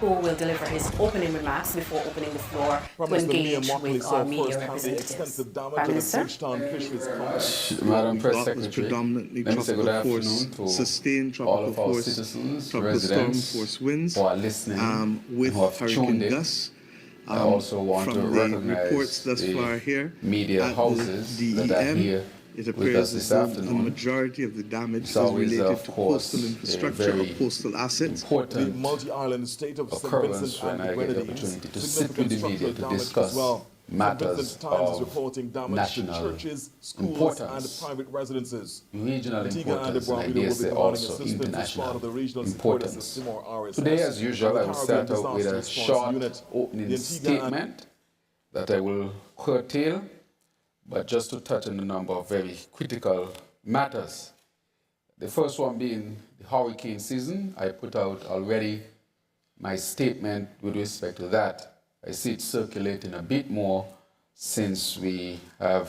who will deliver his opening remarks before opening the floor to engage with our media representatives. Prime Minister? Madam Press Secretary, let me say good afternoon to all of our citizens, residents who are listening and who have tuned in. I also want to recognize the media houses that are here with us this afternoon. A majority of the damage is related to coastal infrastructure or coastal assets. Important multi-island state of occurrence when I get the opportunity to sit with the media to discuss matters of national importance, private residences. regional importance, and I dare say also international importance. Today, as usual, I will start out with a short opening statement that I will curtail, but just to touch on a number of very critical matters. The first one being the hurricane season. I put out already my statement with respect to that. I see it circulating a bit more since we have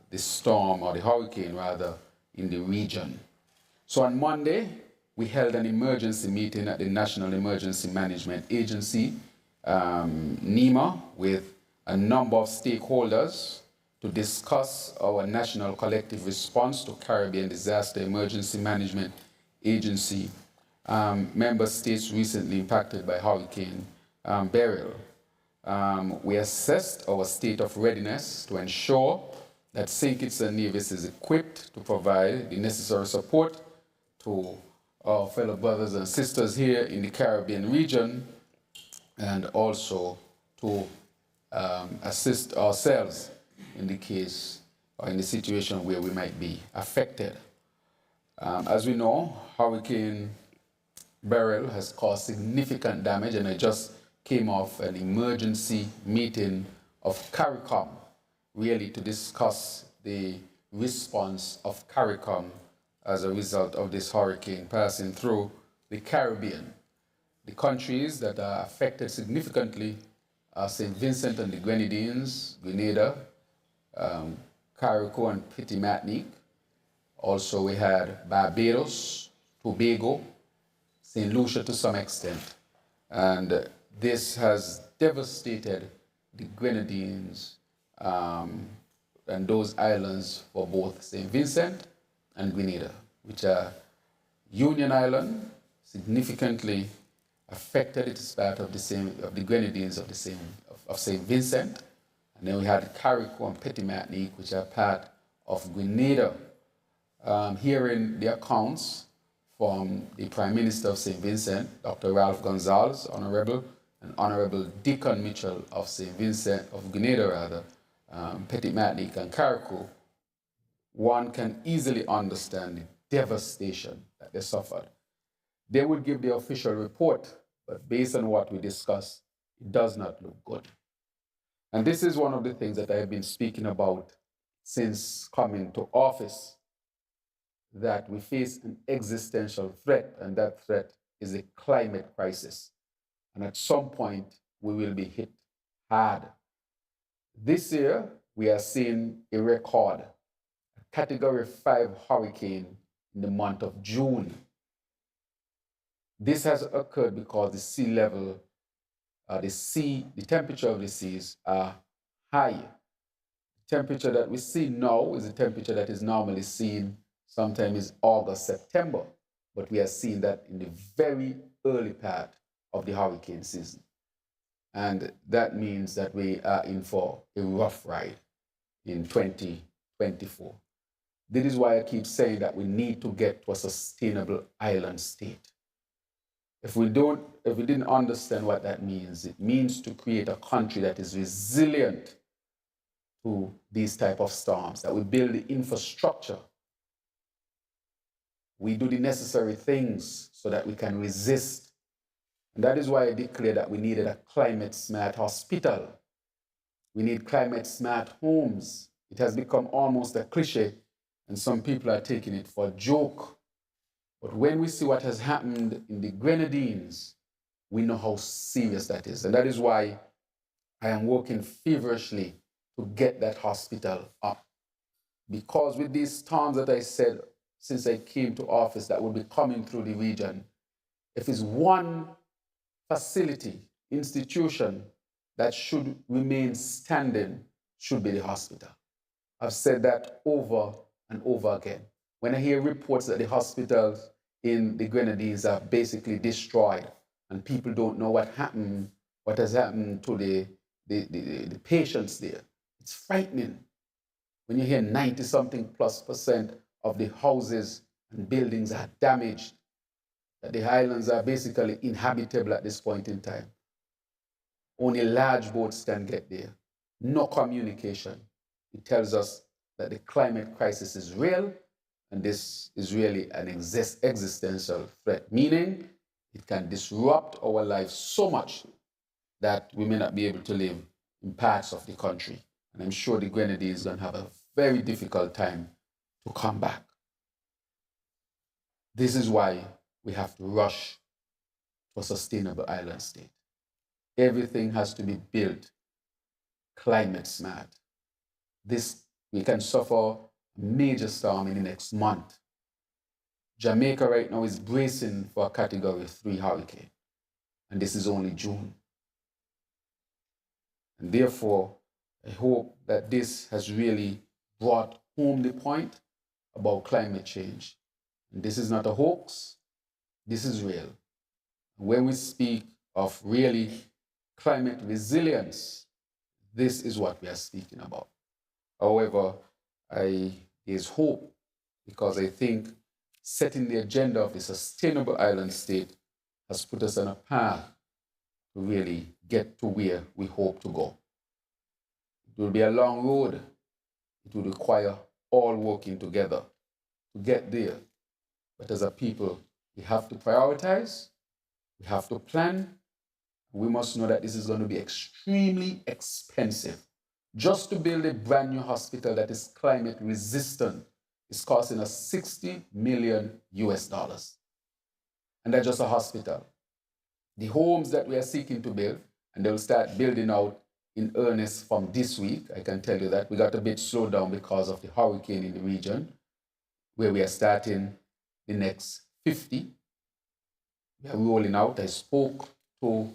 the storm, or the hurricane rather, in the region. So on Monday, we held an emergency meeting at the National Emergency Management Agency, NEMA, with a number of stakeholders to discuss our national collective response to Caribbean Disaster Emergency Management Agency member states recently impacted by Hurricane Beryl. We assessed our state of readiness to ensure that St. Kitts and Nevis is equipped to provide the necessary support to our fellow brothers and sisters here in the Caribbean region, and also to assist ourselves in the case or in the situation where we might be affected. As we know, Hurricane Beryl has caused significant damage, and I just came off an emergency meeting of CARICOM, really to discuss the response of CARICOM as a result of this hurricane passing through the Caribbean. The countries that are affected significantly are St. Vincent and the Grenadines, Grenada, Carrico and Petit Martinique. Also we had Barbados, Tobago, St. Lucia to some extent. And this has devastated the Grenadines and those islands for both St. Vincent and Grenada, which are Union Island, significantly affected. It is part of the Grenadines of St. Vincent. And then we had Carrico and Petit Martinique, which are part of Grenada. Hearing the accounts from the Prime Minister of St. Vincent, Dr. Ralph Gonzalez, Honorable, and Honorable Deacon Mitchell of St. Vincent, of Grenada rather, Petit Martinique and Carrico, one can easily understand the devastation that they suffered. They would give the official report, but based on what we discussed, it does not look good. And this is one of the things that I have been speaking about since coming to office, that we face an existential threat, and that threat is a climate crisis. And at some point, we will be hit hard. This year, we are seeing a record, a Category 5 hurricane in the month of June. This has occurred because the sea level, the temperature of the seas are high. The temperature that we see now is the temperature that is normally seen sometimes August, September, but we are seeing that in the very early part of the hurricane season. And that means that we are in for a rough ride in 2024. This is why I keep saying that we need to get to a sustainable island state. If we didn't understand what that means, it means to create a country that is resilient to these type of storms, that we build the infrastructure, we do the necessary things so that we can resist. And that is why I declared that we needed a climate-smart hospital. We need climate-smart homes. It has become almost a cliche, and some people are taking it for a joke. But when we see what has happened in the Grenadines, we know how serious that is. And that is why I am working feverishly to get that hospital up. Because with these storms that I said since I came to office that will be coming through the region, if it's one facility, institution that should remain standing, should be the hospital. I've said that over and over again. When I hear reports that the hospitals in the Grenadines are basically destroyed and people don't know what happened, what has happened to the patients there, it's frightening. When you hear 90-something plus percent of the houses and buildings are damaged, that the islands are basically inhabitable at this point in time. Only large boats can get there. No communication. It tells us that the climate crisis is real, and this is really an existential threat, meaning it can disrupt our lives so much that we may not be able to live in parts of the country. And I'm sure the Grenadines is going to have a very difficult time to come back. This is why we have to rush to a sustainable island state. Everything has to be built climate smart. We can suffer a major storm in the next month. Jamaica right now is bracing for a Category 3 hurricane, and this is only June. And therefore, I hope that this has really brought home the point about climate change. And this is not a hoax, this is real. When we speak of really climate resilience, this is what we are speaking about. However, there's hope, because I think setting the agenda of the sustainable island state has put us on a path to really get to where we hope to go. It will be a long road. It will require all working together to get there. But as a people, we have to prioritize, we have to plan. We must know that this is going to be extremely expensive. Just to build a brand new hospital that is climate resistant is costing us 60 million US dollars. And that's just a hospital. The homes that we are seeking to build, and they'll start building out in earnest from this week, I can tell you that. We got a bit slowed down because of the hurricane in the region, where we are starting the next 50. We are rolling out. I spoke to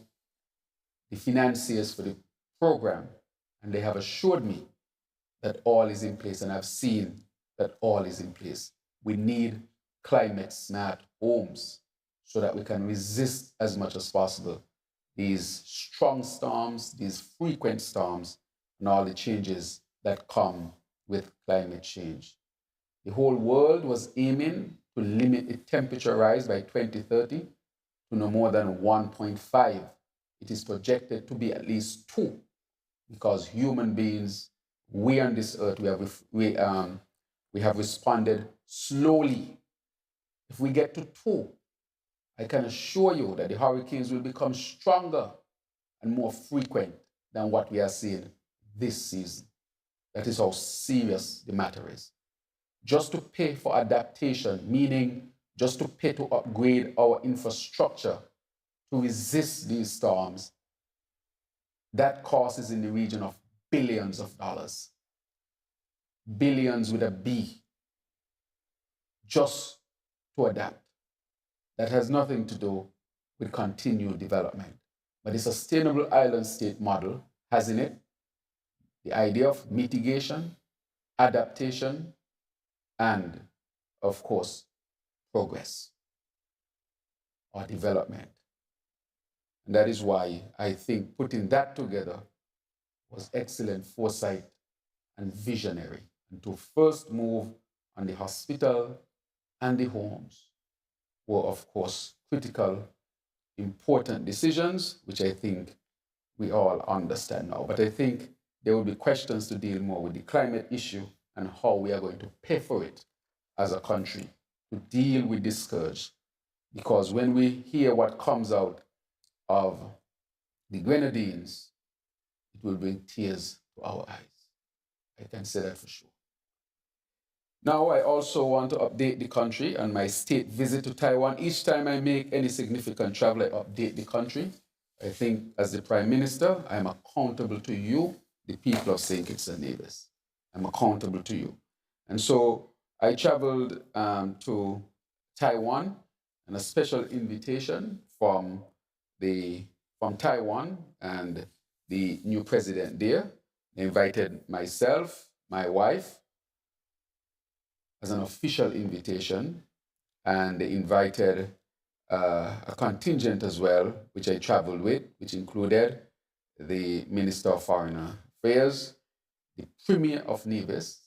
the financiers for the program, and they have assured me that all is in place, and I've seen that all is in place. We need climate smart homes so that we can resist as much as possible these strong storms, these frequent storms, and all the changes that come with climate change. The whole world was aiming to limit the temperature rise by 2030 to no more than 1.5. It is projected to be at least 2, because human beings, we on this earth, we have responded slowly. If we get to 2, I can assure you that the hurricanes will become stronger and more frequent than what we are seeing this season. That is how serious the matter is. Just to pay for adaptation, meaning just to pay to upgrade our infrastructure to resist these storms, that cost is in the region of billions of dollars. Billions with a B, just to adapt. That has nothing to do with continued development. But the sustainable island state model has in it the idea of mitigation, adaptation, and, of course, progress or development. And that is why I think putting that together was excellent foresight and visionary. And to first move on the hospital and the homes were, of course, critical, important decisions, which I think we all understand now. But I think there will be questions to deal more with the climate issue and how we are going to pay for it as a country to deal with this scourge. Because when we hear what comes out of the Grenadines, it will bring tears to our eyes. I can say that for sure. Now, I also want to update the country on my state visit to Taiwan. Each time I make any significant travel, I update the country. I think as the Prime Minister, I'm accountable to you, the people of St. Kitts and Nevis. I'm accountable to you. And so I traveled to Taiwan and a special invitation from Taiwan and the new president there. They invited myself, my wife, as an official invitation, and they invited a contingent as well, which I traveled with, which included the Minister of Foreign Affairs, the Premier of Nevis,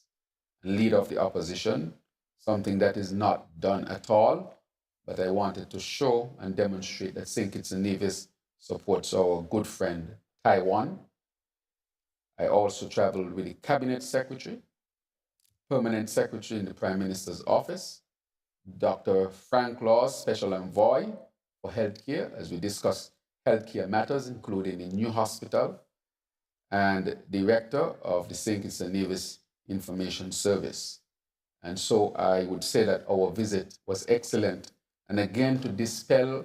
and leader of the opposition, something that is not done at all, but I wanted to show and demonstrate that St. Kitts and Nevis supports our good friend Taiwan. I also traveled with the Cabinet Secretary, Permanent Secretary in the Prime Minister's Office, Dr. Frank Laws, Special Envoy for Healthcare, as we discussed healthcare matters, including the new hospital, and Director of the St. Kitts and Nevis Information Service. And so I would say that our visit was excellent. And again, to dispel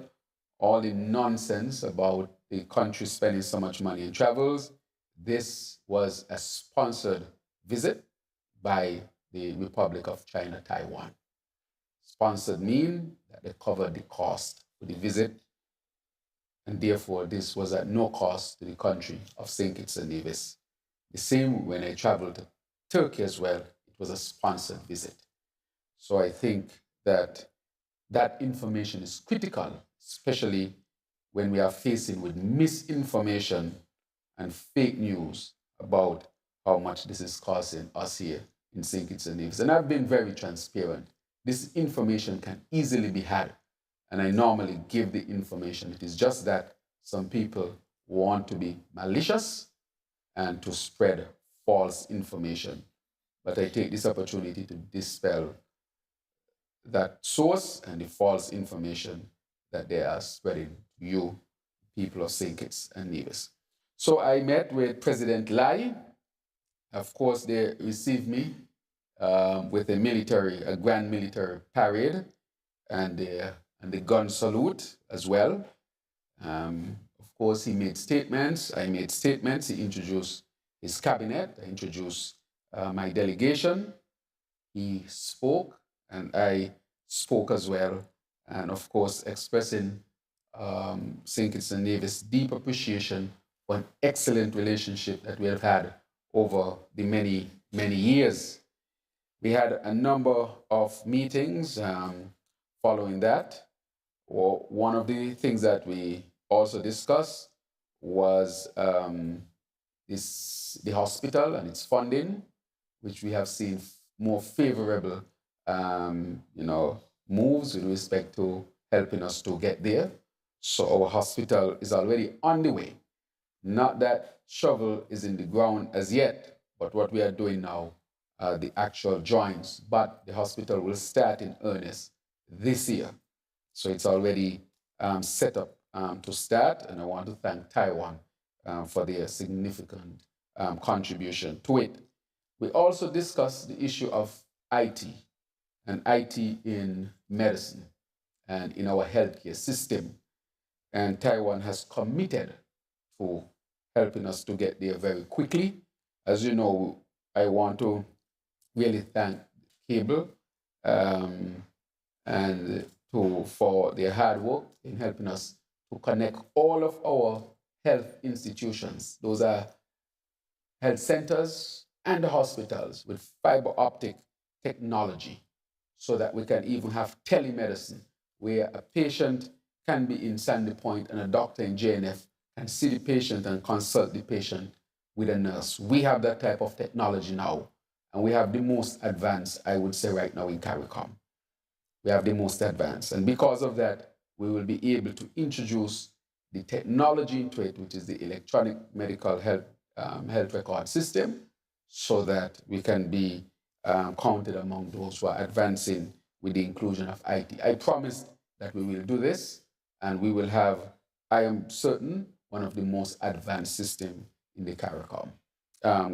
all the nonsense about the country spending so much money in travels, this was a sponsored visit by the Republic of China, Taiwan. Sponsored mean that they covered the cost for the visit, and therefore this was at no cost to the country of St. Kitts and Nevis. The same when I traveled to Turkey as well, it was a sponsored visit. So I think that that information is critical, especially when we are facing with misinformation and fake news about how much this is costing us here in St. Kitts and Nevis. And I've been very transparent. This information can easily be had, and I normally give the information. It is just that some people want to be malicious and to spread false information. But I take this opportunity to dispel that source and the false information that they are spreading to you, people of St. Kitts and Nevis. So I met with President Lai. Of course, they received me with a grand military parade and the gun salute as well. Of course, he made statements. I made statements. He introduced his cabinet. I introduced my delegation. He spoke, and I spoke as well. And of course, expressing St. Kitts and Nevis' deep appreciation for an excellent relationship that we have had over the many, many years. We had a number of meetings following that. Well, one of the things that we also discussed was the hospital and its funding, which we have seen more favorable moves with respect to helping us to get there. So our hospital is already on the way. Not that shovel is in the ground as yet, but what we are doing now are the actual joints. But the hospital will start in earnest this year. So it's already set up to start, and I want to thank Taiwan for their significant contribution to it. We also discussed the issue of IT and IT in medicine and in our healthcare system. And Taiwan has committed to helping us to get there very quickly. As you know, I want to really thank Cable for their hard work in helping us to connect all of our health institutions. Those are health centers and the hospitals with fiber optic technology, so that we can even have telemedicine, where a patient can be in Sandy Point and a doctor in JNF can see the patient and consult the patient with a nurse. We have that type of technology now, and we have the most advanced, I would say right now, in CARICOM. We have the most advanced, and because of that, we will be able to introduce the technology into it, which is the electronic medical health record system, so that we can be counted among those who are advancing with the inclusion of IT. I promised that we will do this, and we will have, I am certain, one of the most advanced systems in the CARICOM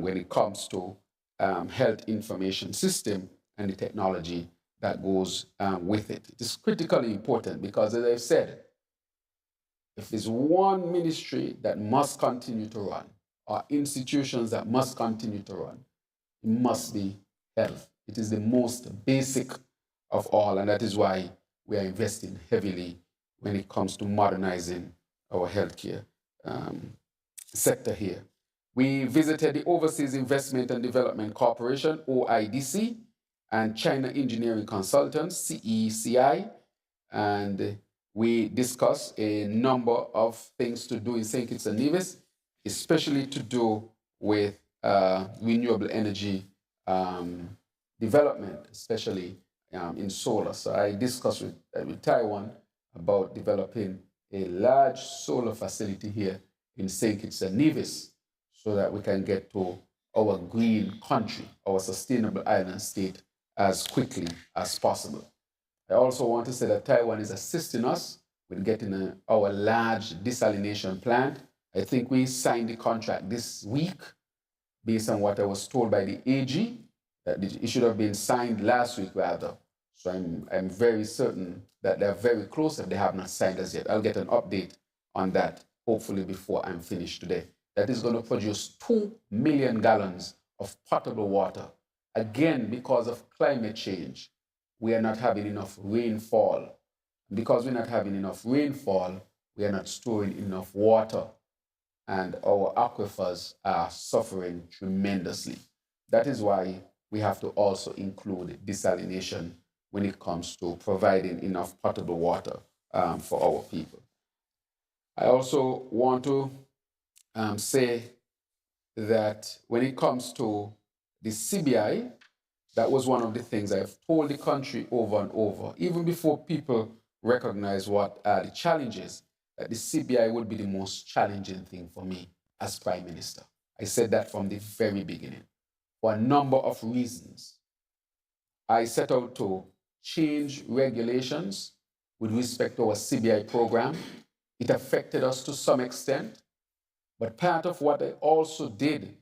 when it comes to health information system and the technology that goes with it. It is critically important because, as I've said, if there's one ministry that must continue to run, or institutions that must continue to run, it must be health. It is the most basic of all, and that is why we are investing heavily when it comes to modernizing our healthcare sector here. We visited the Overseas Investment and Development Corporation, OIDC, and China Engineering Consultants, CECI, and we discussed a number of things to do in St. Kitts and Nevis, especially to do with renewable energy development, especially in solar. So I discussed with Taiwan about developing a large solar facility here in St. Kitts and Nevis so that we can get to our green country, our sustainable island state as quickly as possible. I also want to say that Taiwan is assisting us with getting our large desalination plant. I think we signed the contract this week based on what I was told by the AG, that it should have been signed last week rather. So I'm very certain that they're very close if they have not signed as yet. I'll get an update on that hopefully before I'm finished today. That is going to produce 2 million gallons of potable water. Again, because of climate change, we are not having enough rainfall. Because we're not having enough rainfall, we are not storing enough water, and our aquifers are suffering tremendously. That is why we have to also include desalination when it comes to providing enough potable water for our people. I also want to say that when it comes to the CBI, that was one of the things I've told the country over and over, even before people recognize what are the challenges, that the CBI would be the most challenging thing for me as Prime Minister. I said that from the very beginning, for a number of reasons. I set out to change regulations with respect to our CBI program. It affected us to some extent, but part of what I also did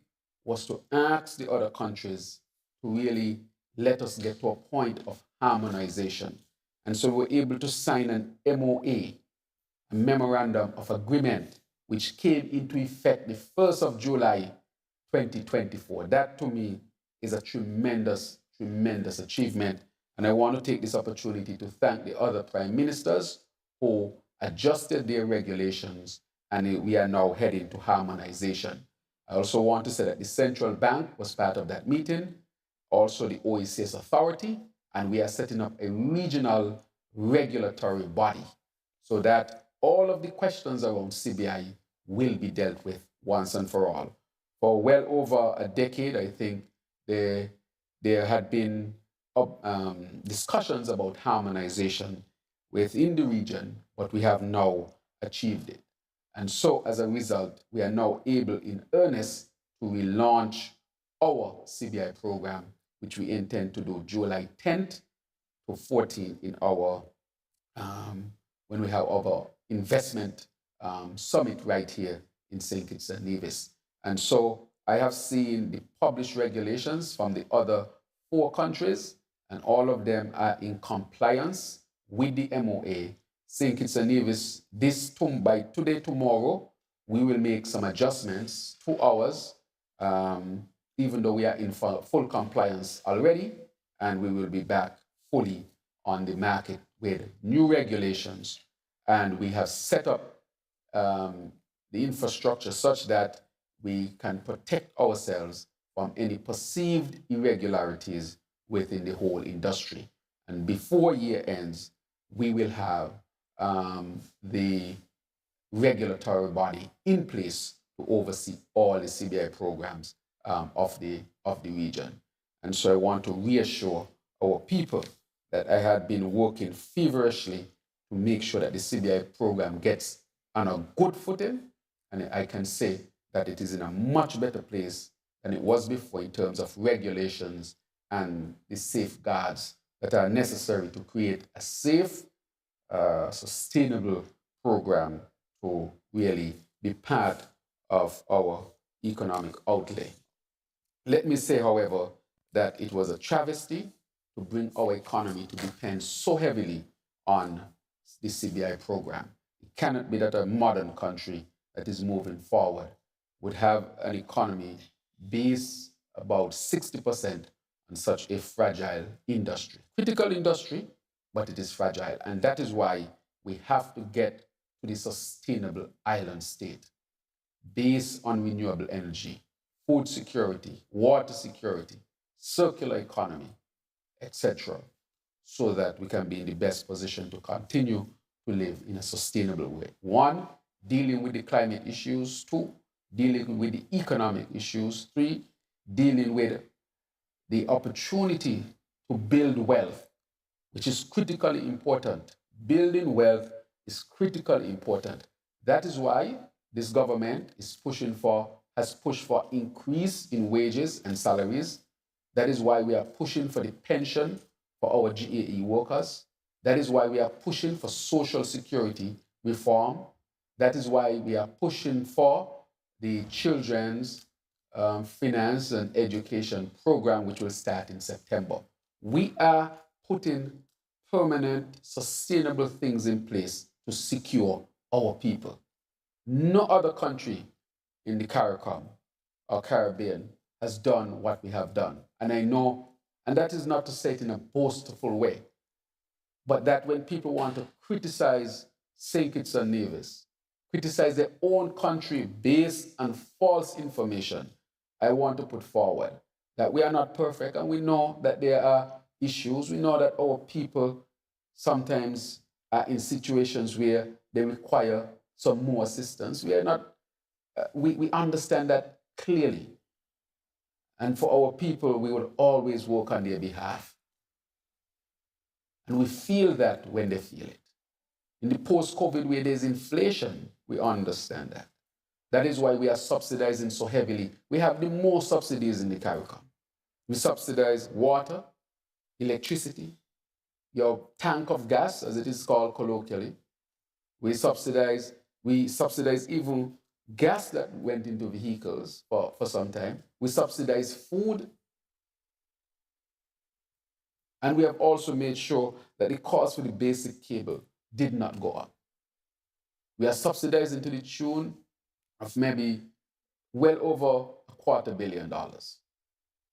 was to ask the other countries to really let us get to a point of harmonization. And so we were able to sign an MOA, a Memorandum of Agreement, which came into effect the 1st of July 2024. That to me is a tremendous, tremendous achievement. And I want to take this opportunity to thank the other prime ministers who adjusted their regulations, and we are now heading to harmonization. I also want to say that the central bank was part of that meeting, also the OECS authority, and we are setting up a regional regulatory body so that all of the questions around CBI will be dealt with once and for all. For well over a decade, I think there had been discussions about harmonization within the region, but we have now achieved it. And so as a result, we are now able in earnest to relaunch our CBI program, which we intend to do July 10th to 14th in our, when we have our investment summit right here in St. Kitts and Nevis. And so I have seen the published regulations from the other 4 countries, and all of them are in compliance with the MOA. St. Kitts and Nevis, by today, tomorrow, we will make some adjustments to ours, even though we are in full compliance already, and we will be back fully on the market with new regulations. And we have set up the infrastructure such that we can protect ourselves from any perceived irregularities within the whole industry. And before year ends, we will have the regulatory body in place to oversee all the CBI programs of the region. And so I want to reassure our people that I had been working feverishly to make sure that the CBI program gets on a good footing, and I can say that it is in a much better place than it was before in terms of regulations and the safeguards that are necessary to create a safe, sustainable program to really be part of our economic outlay. Let me say, however, that it was a travesty to bring our economy to depend so heavily on the CBI program. It cannot be that a modern country that is moving forward would have an economy based about 60% on such a fragile industry. Critical industry, but it is fragile. And that is why we have to get to the sustainable island state based on renewable energy, food security, water security, circular economy, etc., so that we can be in the best position to continue to live in a sustainable way. One, dealing with the climate issues. Two, dealing with the economic issues. Three, dealing with the opportunity to build wealth, which is critically important. Building wealth is critically important. That is why this government has pushed for increase in wages and salaries. That is why we are pushing for the pension for our GAE workers. That is why we are pushing for social security reform. That is why we are pushing for the children's finance and education program, which will start in September. We are putting permanent, sustainable things in place to secure our people. No other country in the CARICOM or Caribbean has done what we have done. And I know, and that is not to say it in a boastful way, but that when people want to criticize St. Kitts and Nevis, criticize their own country based on false information, I want to put forward that we are not perfect and we know that there are issues. We know that our people sometimes are in situations where they require some more assistance. We are not, we understand that clearly. And for our people, we will always work on their behalf. And we feel that when they feel it. In the post-COVID where there's inflation, we understand that. That is why we are subsidizing so heavily. We have the most subsidies in the CARICOM. We subsidize water, electricity, your tank of gas, as it is called colloquially. We subsidize even gas that went into vehicles for some time. We subsidize food. And we have also made sure that the cost for the basic cable did not go up. We are subsidizing to the tune of maybe well over $250 million.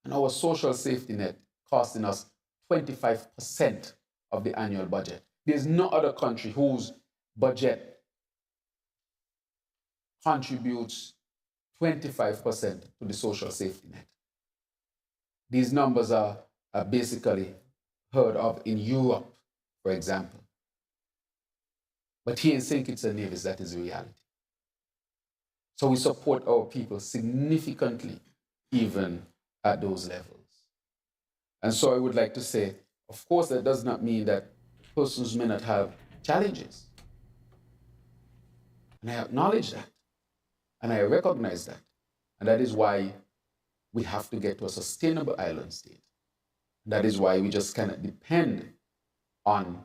And our social safety net costing us 25% of the annual budget. There's no other country whose budget contributes 25% to the social safety net. These numbers are basically heard of in Europe, for example. But here in St. Kitts and Nevis, that is the reality. So we support our people significantly, even at those levels. And so I would like to say, of course, that does not mean that persons may not have challenges. And I acknowledge that. And I recognize that. And that is why we have to get to a sustainable island state. That is why we just cannot depend on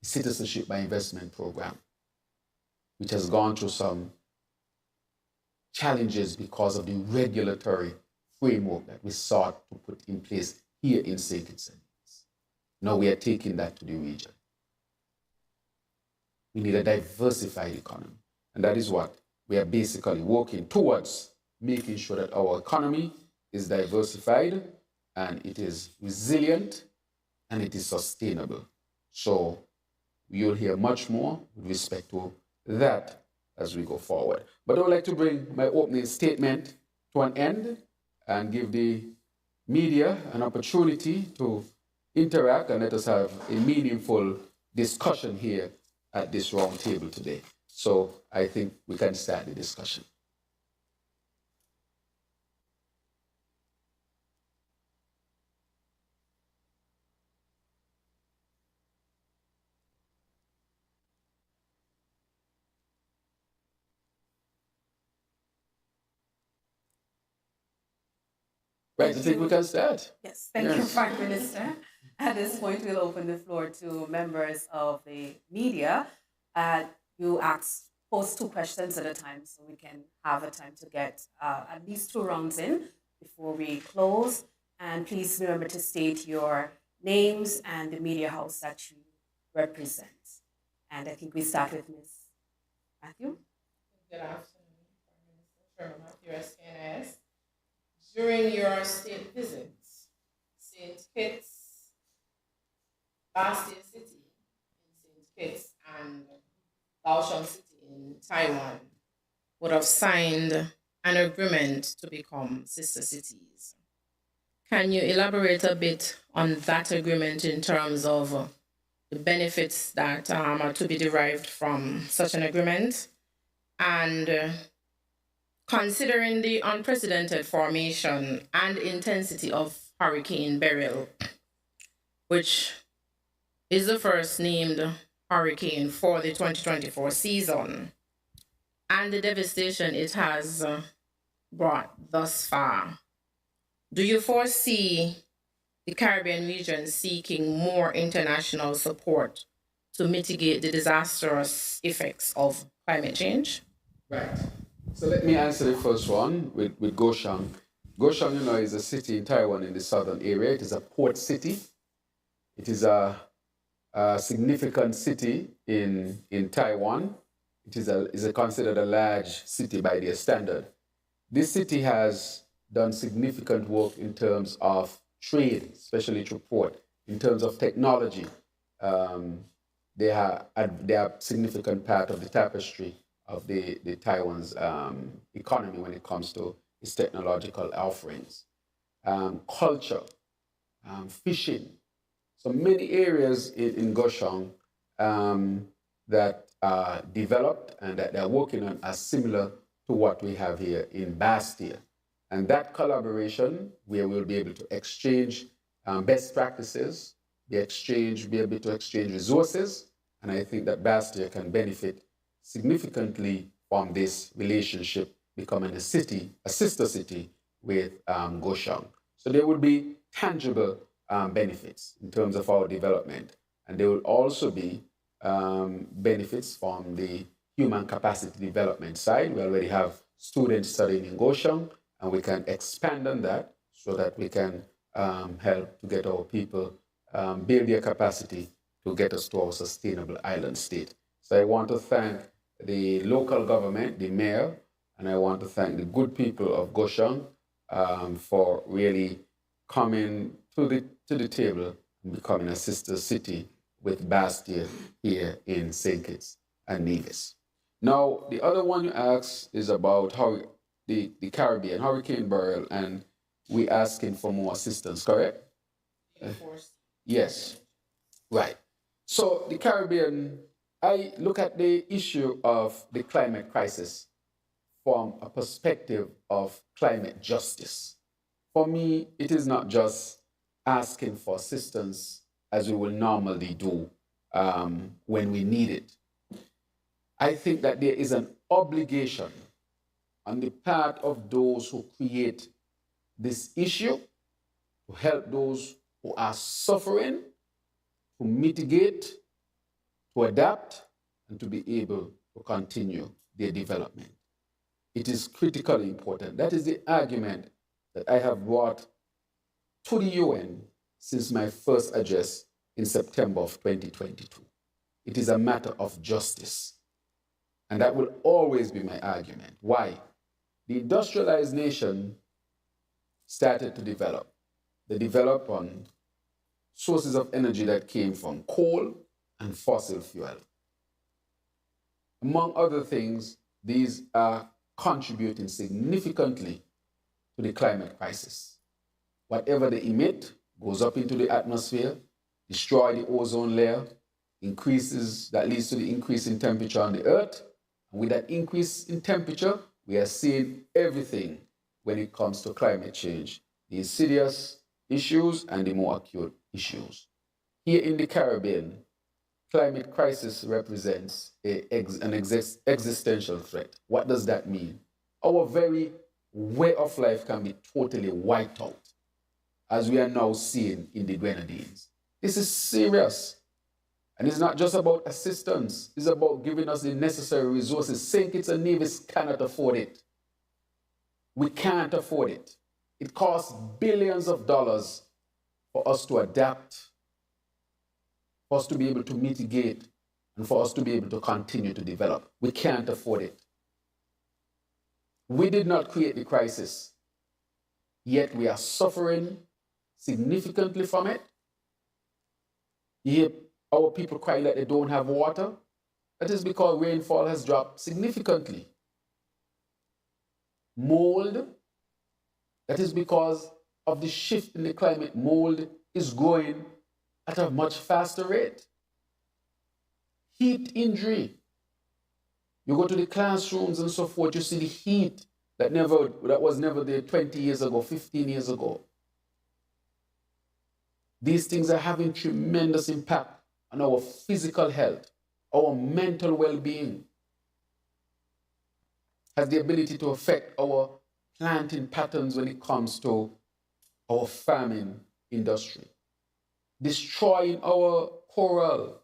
the citizenship by investment program, which has gone through some challenges because of the regulatory framework that we sought to put in place here in St. Kitts and Nevis. Now we are taking that to the region. We need a diversified economy. And that is what we are basically working towards, making sure that our economy is diversified and it is resilient and it is sustainable. So you'll hear much more with respect to that as we go forward. But I would like to bring my opening statement to an end and give the media an opportunity to interact and let us have a meaningful discussion here at this round table today. So I think we can start the discussion. Right, I think we can start. Yes, thank you, Prime Minister. At this point, we'll open the floor to members of the media. You pose 2 questions at a time so we can have a time to get at least 2 rounds in before we close. And please remember to state your names and the media house that you represent. And I think we start with Ms. Matthew. Good afternoon, Prime Minister Matthew SKNS. During your state visits, St. Kitts Bastia City in St. Kitts and Kaohsiung City in Taiwan would have signed an agreement to become sister cities. Can you elaborate a bit on that agreement in terms of the benefits that are to be derived from such an agreement? And considering the unprecedented formation and intensity of Hurricane Beryl, which is the first named hurricane for the 2024 season, and the devastation it has brought thus far, do you foresee the Caribbean region seeking more international support to mitigate the disastrous effects of climate change? Right. So let me answer the first one with Goshang. Goshang, is a city in Taiwan in the southern area. It is a port city. It is a significant city in Taiwan. It is considered a large city by their standard. This city has done significant work in terms of trade, especially through port. In terms of technology, they are a significant part of the tapestry of the Taiwan's economy when it comes to its technological offerings. Culture, fishing, so many areas in Goshong that are developed and that they're working on are similar to what we have here in Bastia. And that collaboration, where we'll be able to exchange best practices, be able to exchange resources, and I think that Bastia can benefit significantly from this relationship becoming a sister city with Goshong. So there would be tangible benefits in terms of our development, and there will also be benefits from the human capacity development side. We already have students studying in Goshong, and we can expand on that so that we can help to get our people build their capacity to get us to our sustainable island state. So I want to thank the local government, the mayor, and I want to thank the good people of Goshong for really coming to the table and becoming a sister city with Bastia here in St. Kitts and Nevis. Now, the other one you asked is about how the Caribbean, Hurricane Beryl, and we asking for more assistance, correct? Yes, right. So the Caribbean, I look at the issue of the climate crisis from a perspective of climate justice. For me, it is not just asking for assistance as we will normally do when we need it. I think that there is an obligation on the part of those who create this issue to help those who are suffering, to mitigate, to adapt, and to be able to continue their development. It is critically important. That is the argument that I have brought to the UN since my first address in September of 2022. It is a matter of justice. And that will always be my argument. Why? The industrialized nation started to develop. They developed on sources of energy that came from coal and fossil fuel. Among other things, these are contributing significantly to the climate crisis. Whatever they emit goes up into the atmosphere, destroy the ozone layer, that leads to the increase in temperature on the earth. And with that increase in temperature, we are seeing everything when it comes to climate change, the insidious issues and the more acute issues. Here in the Caribbean, climate crisis represents an existential threat. What does that mean? Our very way of life can be totally wiped out, as we are now seeing in the Grenadines. This is serious. And it's not just about assistance, it's about giving us the necessary resources. St. Kitts and Nevis cannot afford it. We can't afford it. It costs billions of dollars for us to adapt, for us to be able to mitigate, and for us to be able to continue to develop. We can't afford it. We did not create the crisis, yet we are suffering significantly from it. You hear our people crying that they don't have water. That is because rainfall has dropped significantly. Mold, that is because of the shift in the climate. Mold is growing at a much faster rate. Heat injury. You go to the classrooms and so forth, you see the heat that was never there 20 years ago, 15 years ago. These things are having tremendous impact on our physical health, our mental well-being. Has the ability to affect our planting patterns when it comes to our farming industry. Destroying our coral,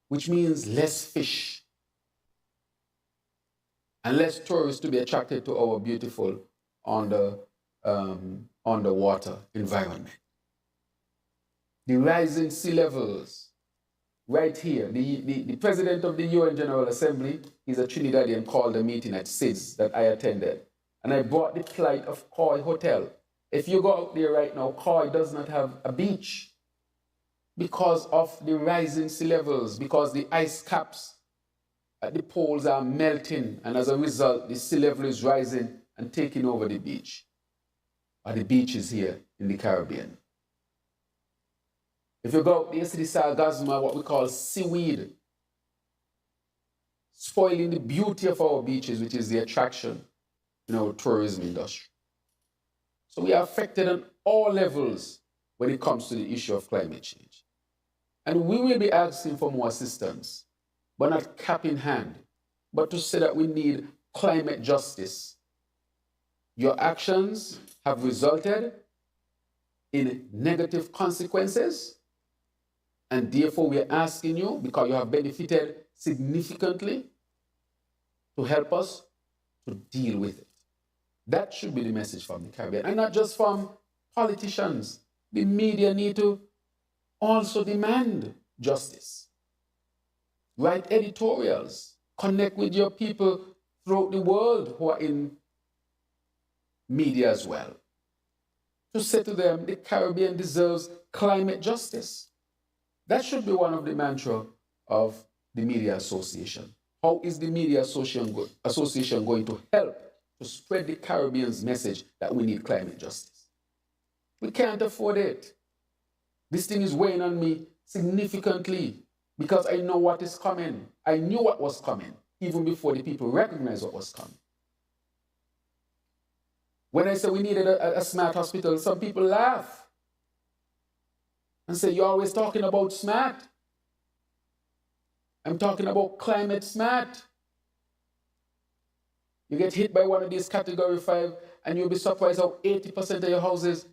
which means less fish and less tourists to be attracted to our beautiful underwater environment. The rising sea levels, right here. The president of the UN General Assembly is a Trinidadian, called a meeting at SIDS that I attended. And I brought the plight of Koi Hotel. If you go out there right now, Koi does not have a beach because of the rising sea levels, because the ice caps at the poles are melting, and as a result, the sea level is rising and taking over the beach, or the beaches here in the Caribbean. If you go out there, you see the sargassum, what we call seaweed, spoiling the beauty of our beaches, which is the attraction in our tourism industry. So we are affected on all levels when it comes to the issue of climate change. And we will be asking for more assistance, but not cap in hand, but to say that we need climate justice. Your actions have resulted in negative consequences, and therefore we are asking you, because you have benefited significantly, to help us to deal with it. That should be the message from the Caribbean, and not just from politicians. The media need to also demand justice. Write editorials, connect with your people throughout the world who are in media as well, to say to them, the Caribbean deserves climate justice. That should be one of the mantra of the Media Association. How is the Media Association going to help to spread the Caribbean's message that we need climate justice? We can't afford it. This thing is weighing on me significantly because I know what is coming. I knew what was coming even before the people recognized what was coming. When I said we needed a smart hospital, some people laugh and say, you're always talking about smart. I'm talking about climate smart. You get hit by one of these category 5 and you'll be surprised how 80% of your houses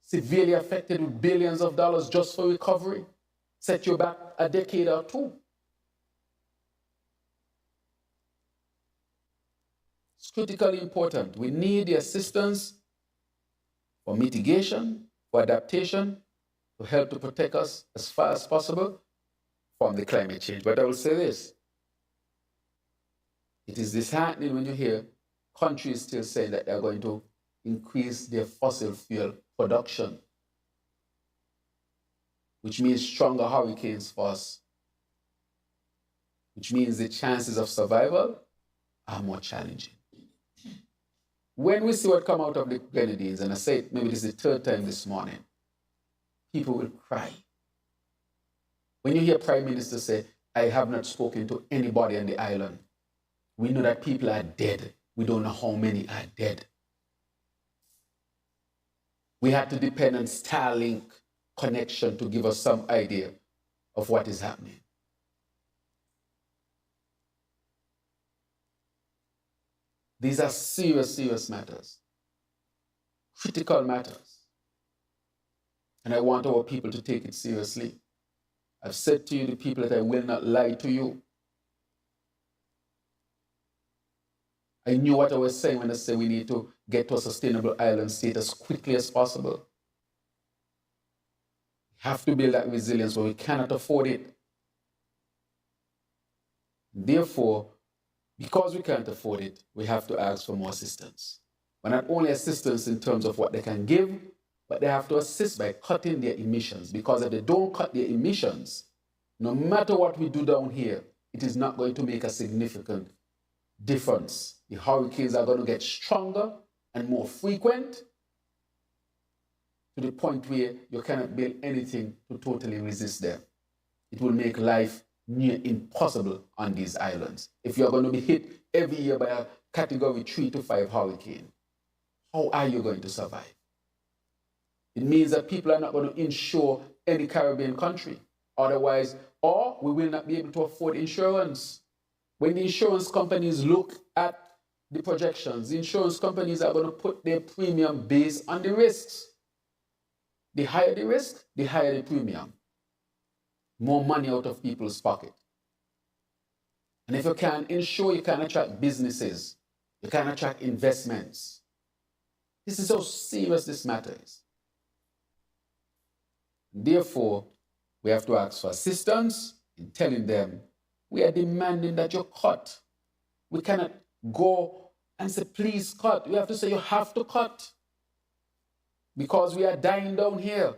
severely affected with billions of dollars just for recovery. Set you back a decade or two. It's critically important. We need the assistance for mitigation, for adaptation, to help to protect us as far as possible from the climate change. But I will say this. It is disheartening when you hear countries still saying that they're going to increase their fossil fuel production, which means stronger hurricanes for us, which means the chances of survival are more challenging. When we see what come out of the Grenadines, and I say it, maybe this is the third time this morning, people will cry. When you hear Prime Minister say, I have not spoken to anybody on the island, we know that people are dead. We don't know how many are dead. We had to depend on Starlink connection to give us some idea of what is happening. These are serious, serious matters, critical matters. And I want our people to take it seriously. I've said to you, the people, that I will not lie to you. I knew what I was saying when I said we need to get to a sustainable island state as quickly as possible. We have to build that resilience, but we cannot afford it. Therefore, because we can't afford it, we have to ask for more assistance. But not only assistance in terms of what they can give, but they have to assist by cutting their emissions, because if they don't cut their emissions, no matter what we do down here, it is not going to make a significant difference. The hurricanes are going to get stronger and more frequent to the point where you cannot build anything to totally resist them. It will make life near impossible on these islands. If you're going to be hit every year by a category 3 to 5 hurricane, how are you going to survive? It means that people are not going to insure any Caribbean country. Otherwise, or we will not be able to afford insurance. When the insurance companies look at the projections, the insurance companies are going to put their premium based on the risks. The higher the risk, the higher the premium. More money out of people's pocket. And if you can insure, you can attract businesses. You can attract investments. This is how serious this matter is. Therefore, we have to ask for assistance in telling them, we are demanding that you cut. We cannot go and say, please cut. We have to say, you have to cut. Because we are dying down here.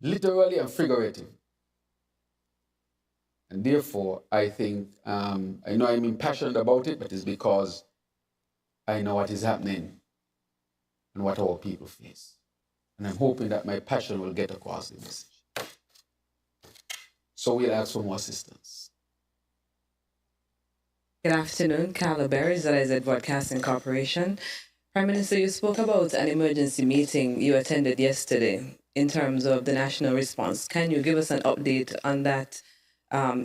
Literally and figuratively. And therefore, I think, I know I'm impassioned about it, but it's because I know what is happening and what our people face. And I'm hoping that my passion will get across the message. So we'll ask for more assistance. Good afternoon, Carla Berry, ZIZ Broadcasting Corporation. Prime Minister, you spoke about an emergency meeting you attended yesterday in terms of the national response. Can you give us an update on that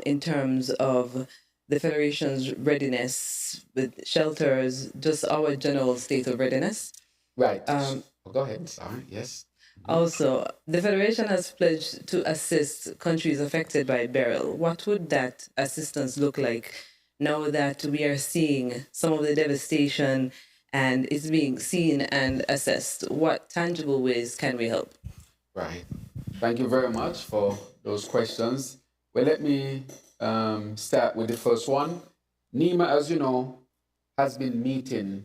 in terms of the Federation's readiness with shelters, just our general state of readiness? Right. Go ahead. Sorry. Yes. Also, the Federation has pledged to assist countries affected by Beryl. What would that assistance look like now that we are seeing some of the devastation and it's being seen and assessed? What tangible ways can we help? Right. Thank you very much for those questions. Well, let me start with the first one. NEMA, as you know, has been meeting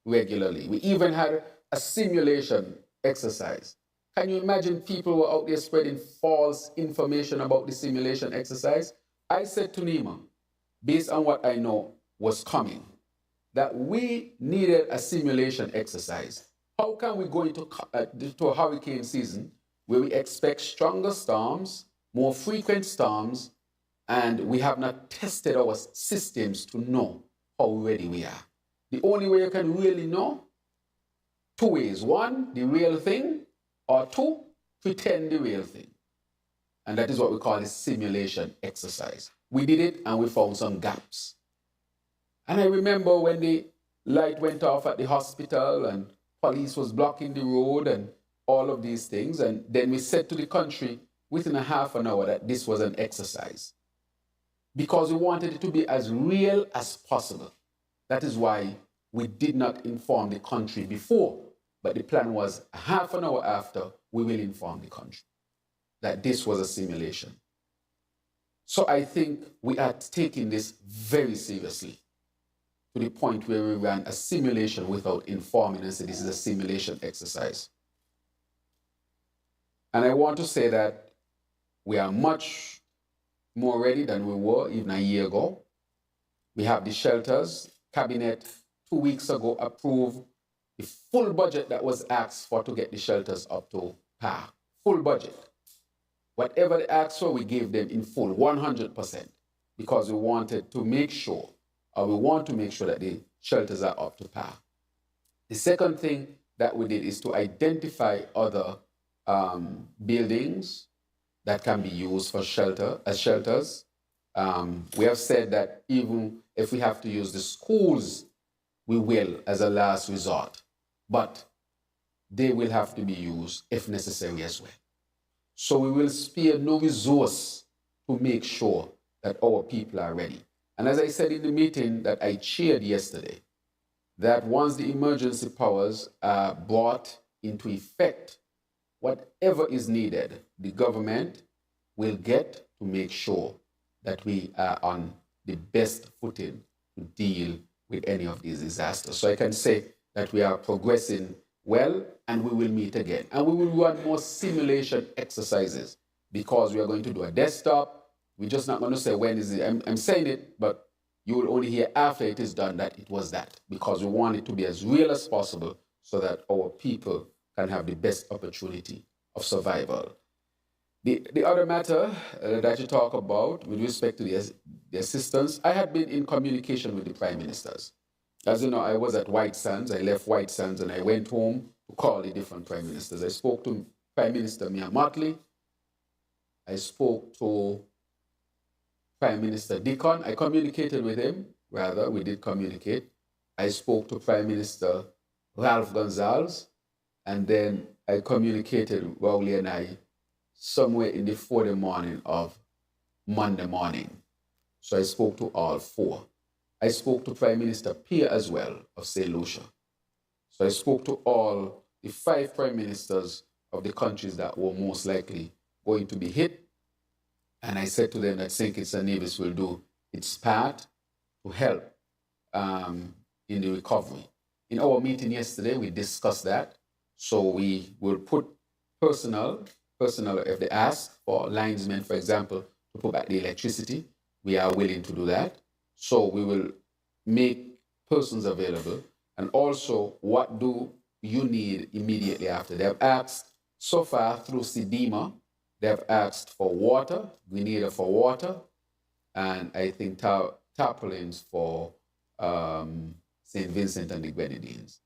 regularly. We even had a simulation exercise. Can you imagine people were out there spreading false information about the simulation exercise? I said to NEMA, based on what I know was coming, that we needed a simulation exercise. How can we go into a hurricane season where we expect stronger storms, more frequent storms, and we have not tested our systems to know how ready we are? The only way you can really know, two ways. One, the real thing, or two, pretend the real thing. And that is what we call a simulation exercise. We did it and we found some gaps. And I remember when the light went off at the hospital and police was blocking the road and all of these things. And then we said to the country within a half an hour that this was an exercise, because we wanted it to be as real as possible. That is why we did not inform the country before, but the plan was a half an hour after, we will inform the country that this was a simulation. So I think we are taking this very seriously, to the point where we ran a simulation without informing and said this is a simulation exercise. And I want to say that we are much more ready than we were even a year ago. We have the shelters. Cabinet 2 weeks ago approved the full budget that was asked for to get the shelters up to par. Full budget. Whatever they asked for, we gave them in full, 100%, because we wanted to make sure, or we want to make sure that the shelters are up to par. The second thing that we did is to identify other buildings that can be used for shelters. We have said that even if we have to use the schools, we will as a last resort, but they will have to be used if necessary as well. So we will spare no resource to make sure that our people are ready. And as I said in the meeting that I chaired yesterday, that once the emergency powers are brought into effect, whatever is needed, the government will get to make sure that we are on the best footing to deal with any of these disasters. So I can say that we are progressing well, and we will meet again. And we will run more simulation exercises because we are going to do a desktop. We're just not going to say when is it. I'm saying it, but you will only hear after it is done that it was that, because we want it to be as real as possible so that our people can have the best opportunity of survival. The other matter that you talk about with respect to the assistance, I had been in communication with the prime ministers. As you know, I was at White Sands. I left White Sands and I went home to call the different prime ministers. I spoke to Prime Minister Mia Mottley. I spoke to Prime Minister Deacon. I communicated with him, rather, we did communicate. I spoke to Prime Minister Ralph Gonzalez, and then I communicated, Rowley and I, somewhere in the 4 morning of Monday morning. So I spoke to all four. I spoke to Prime Minister Pierre as well of St. Lucia. So I spoke to all the 5 prime ministers of the countries that were most likely going to be hit. And I said to them that St. Kitts and Nevis will do its part to help in the recovery. In our meeting yesterday, we discussed that. So we will put personnel, if they ask for linesmen, for example, to put back the electricity, we are willing to do that. So we will make persons available. And also, what do you need immediately after? They have asked so far through SEDEMA, they have asked for water, Grenada for water, and I think tarpaulins for St. Vincent and the Grenadines.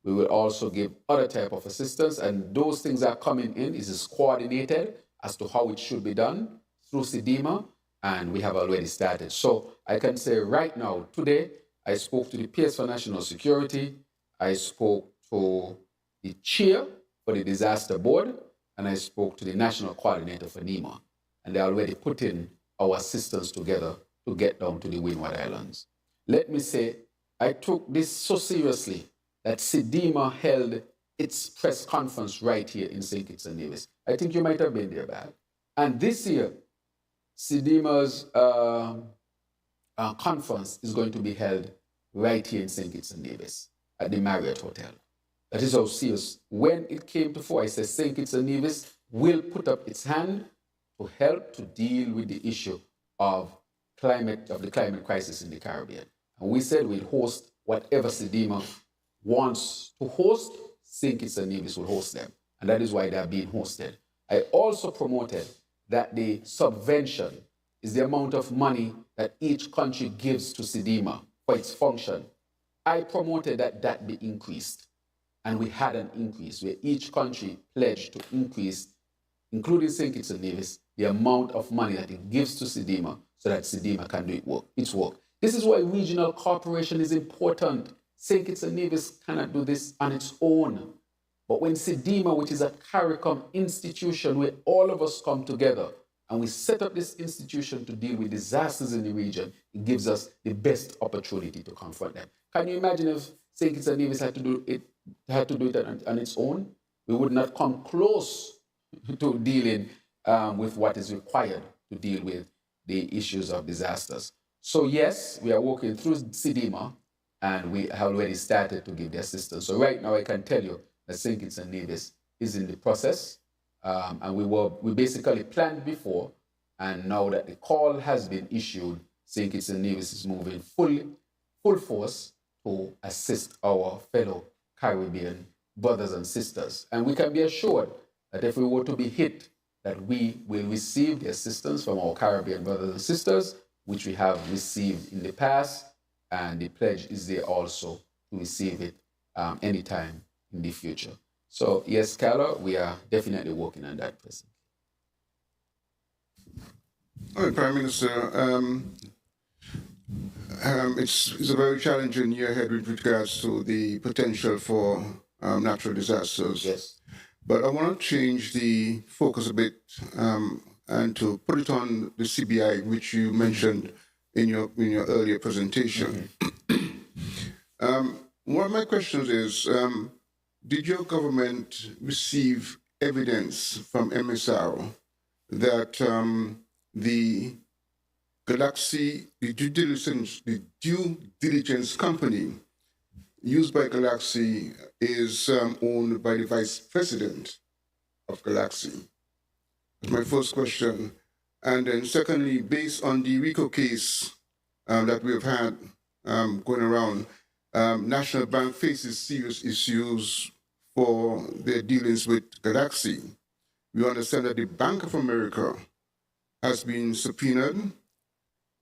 We will also give other type of assistance, and those things are coming in. It is coordinated as to how it should be done through SEDEMA, and we have already started. So I can say right now, today, I spoke to the PS for National Security, I spoke to the chair for the disaster board, and I spoke to the national coordinator for NEMA, and they already put in our assistance together to get down to the Windward Islands. Let me say, I took this so seriously that SEDEMA held its press conference right here in St. Kitts and Nevis. I think you might have been there, Bad. And this year, SEDEMA's conference is going to be held right here in St. Kitts and Nevis at the Marriott Hotel. That is how serious. When it came to fore, I said St. Kitts and Nevis will put up its hand to help to deal with the issue of the climate crisis in the Caribbean. And we said we'll host whatever SEDEMA wants to host. St. Kitts and Nevis will host them. And that is why they are being hosted. I also promoted that the subvention is the amount of money that each country gives to SEDEMA for its function. I promoted that that be increased. And we had an increase where each country pledged to increase, including St. Kitts and Nevis, the amount of money that it gives to SEDEMA so that SEDEMA can do its work. This is why regional cooperation is important. St. Kitts and Nevis cannot do this on its own. But when SEDEMA, which is a CARICOM institution where all of us come together and we set up this institution to deal with disasters in the region, it gives us the best opportunity to confront them. Can you imagine if St. Kitts and Nevis had to do it on its own? We would not come close to dealing with what is required to deal with the issues of disasters. So yes, we are working through SEDEMA, and we have already started to give the assistance. So right now I can tell you that St. Kitts and Nevis is in the process, and we basically planned before, and now that the call has been issued, St. Kitts and Nevis is moving full force to assist our fellow Caribbean brothers and sisters. And we can be assured that if we were to be hit, that we will receive the assistance from our Caribbean brothers and sisters, which we have received in the past, and the pledge is there also to receive it anytime in the future. So yes, Carla, we are definitely working on that presently. All right, Prime Minister, it's a very challenging year ahead with regards to the potential for natural disasters. Yes. But I want to change the focus a bit and to put it on the CBI, which you mentioned in your earlier presentation. One of my questions is, did your government receive evidence from MSR that the Galaxy, the due diligence company, used by Galaxy is owned by the vice president of Galaxy? That's my first question. And then secondly, based on the RICO case that we've had going around, National Bank faces serious issues for their dealings with Galaxy. We understand that the Bank of America has been subpoenaed.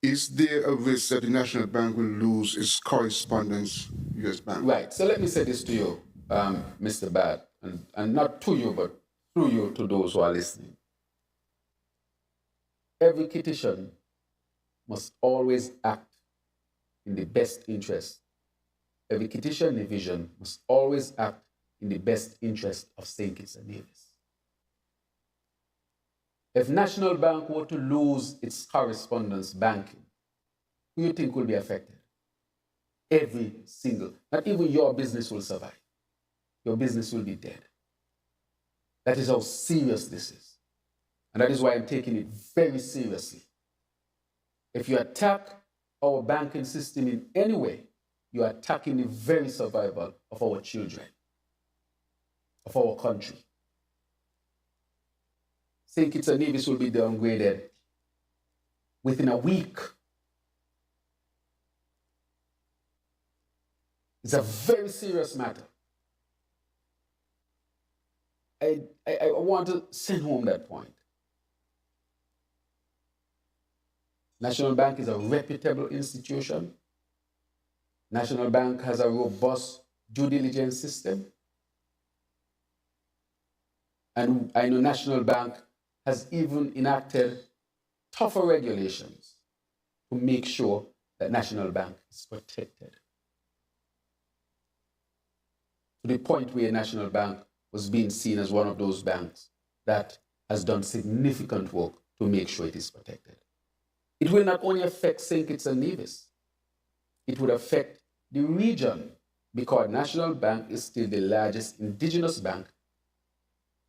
Is there a risk that the National Bank will lose its correspondence U.S. Bank? Right. So let me say this to you, Mr. Bat, and not to you, but through you to those who are listening. Every petition must always act in the best interest. Every petition division must always act in the best interest of St. Kitts and Nevis. If National Bank were to lose its correspondence banking, who do you think will be affected? Every single, not even your business will survive. Your business will be dead. That is how serious this is. And that is why I'm taking it very seriously. If you attack our banking system in any way, you are attacking the very survival of our children, of our country. St. Kitts and Nevis will be downgraded within a week. It's a very serious matter. I want to send home that point. National Bank is a reputable institution. National Bank has a robust due diligence system. And I know National Bank has even enacted tougher regulations to make sure that National Bank is protected. To the point where National Bank was being seen as one of those banks that has done significant work to make sure it is protected. It will not only affect St. Kitts and Nevis, it would affect the region because National Bank is still the largest indigenous bank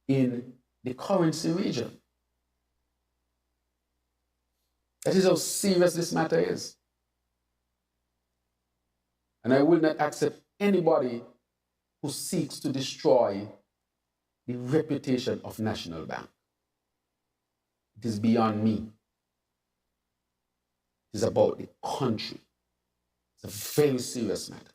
in the currency region. That is how serious this matter is. And I will not accept anybody who seeks to destroy the reputation of National Bank. It is beyond me. It is about the country. It's a very serious matter.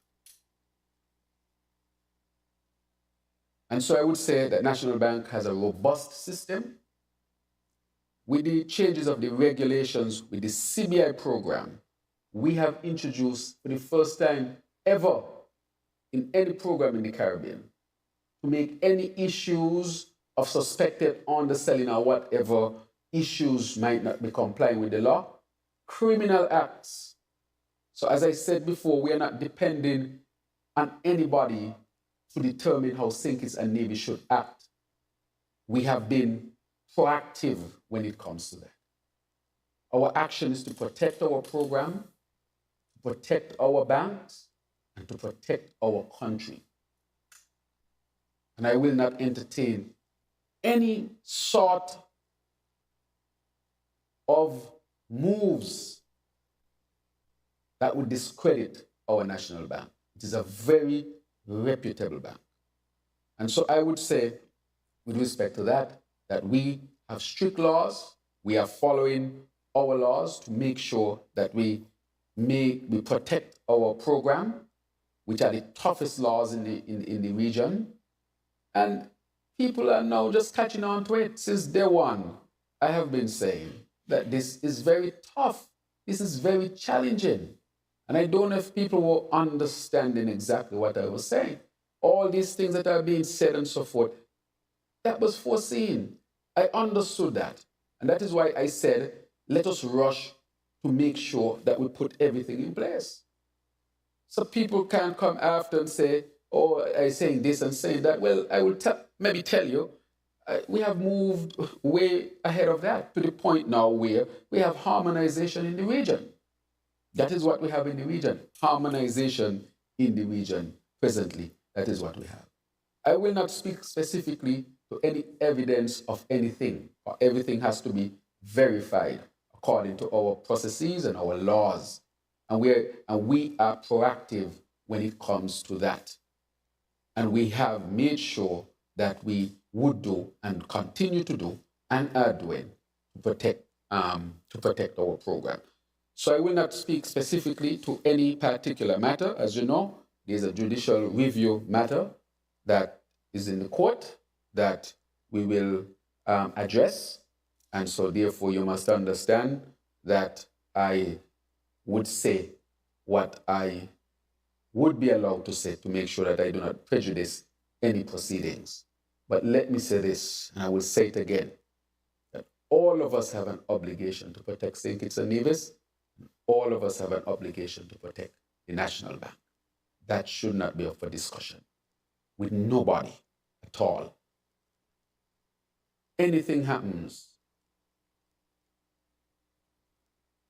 And so I would say that National Bank has a robust system. With the changes of the regulations with the CBI program, we have introduced for the first time ever in any program in the Caribbean to make any issues of suspected underselling or whatever issues might not be complying with the law, criminal acts. So as I said before, we are not depending on anybody to determine how St. Kitts and Nevis should act. We have been proactive when it comes to that. Our action is to protect our program, to protect our banks, and to protect our country. And I will not entertain any sort of moves that would discredit our national bank. It is a very reputable bank. And so I would say, with respect to that, that we have strict laws. We are following our laws to make sure that we protect our program, which are the toughest laws in the region. And people are now just catching on to it. Since day one, I have been saying that this is very tough. This is very challenging. And I don't know if people were understanding exactly what I was saying. All these things that are being said and so forth, that was foreseen. I understood that. And that is why I said, let us rush to make sure that we put everything in place. So people can't come after and say, oh, I'm saying this and saying that. Well, I will maybe tell you, we have moved way ahead of that to the point now where we have harmonization in the region. That is what we have in the region. Harmonization in the region presently. That is what we have. I will not speak specifically to any evidence of anything. Everything has to be verified according to our processes and our laws. And we are proactive when it comes to that. And we have made sure that we would do and continue to do and are doing to protect our program. So I will not speak specifically to any particular matter. As you know, there's a judicial review matter that is in the court that we will address. And so therefore you must understand that I would say what I would be allowed to say to make sure that I do not prejudice any proceedings. But let me say this, and I will say it again, that all of us have an obligation to protect St. Kitts and Nevis. All of us have an obligation to protect the National Bank. That should not be up for discussion with nobody at all. Anything happens,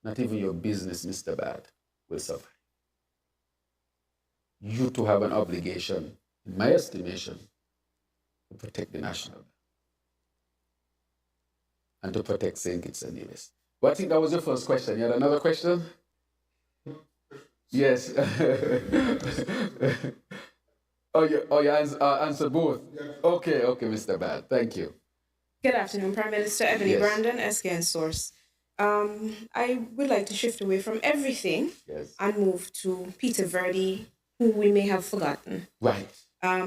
not even your business, Mr. Bad, will survive. You too have an obligation, in my estimation, to protect the National Bank and to protect St. Kitts and Nevis. But I think that was your first question. You had another question? Yes. you answered both. Okay, Mr. Bad. Thank you. Good afternoon, Prime Minister Ebony Yes. Brandon, SKN Source. I would like to shift away from everything and move to Peter Verdi, who we may have forgotten. Right.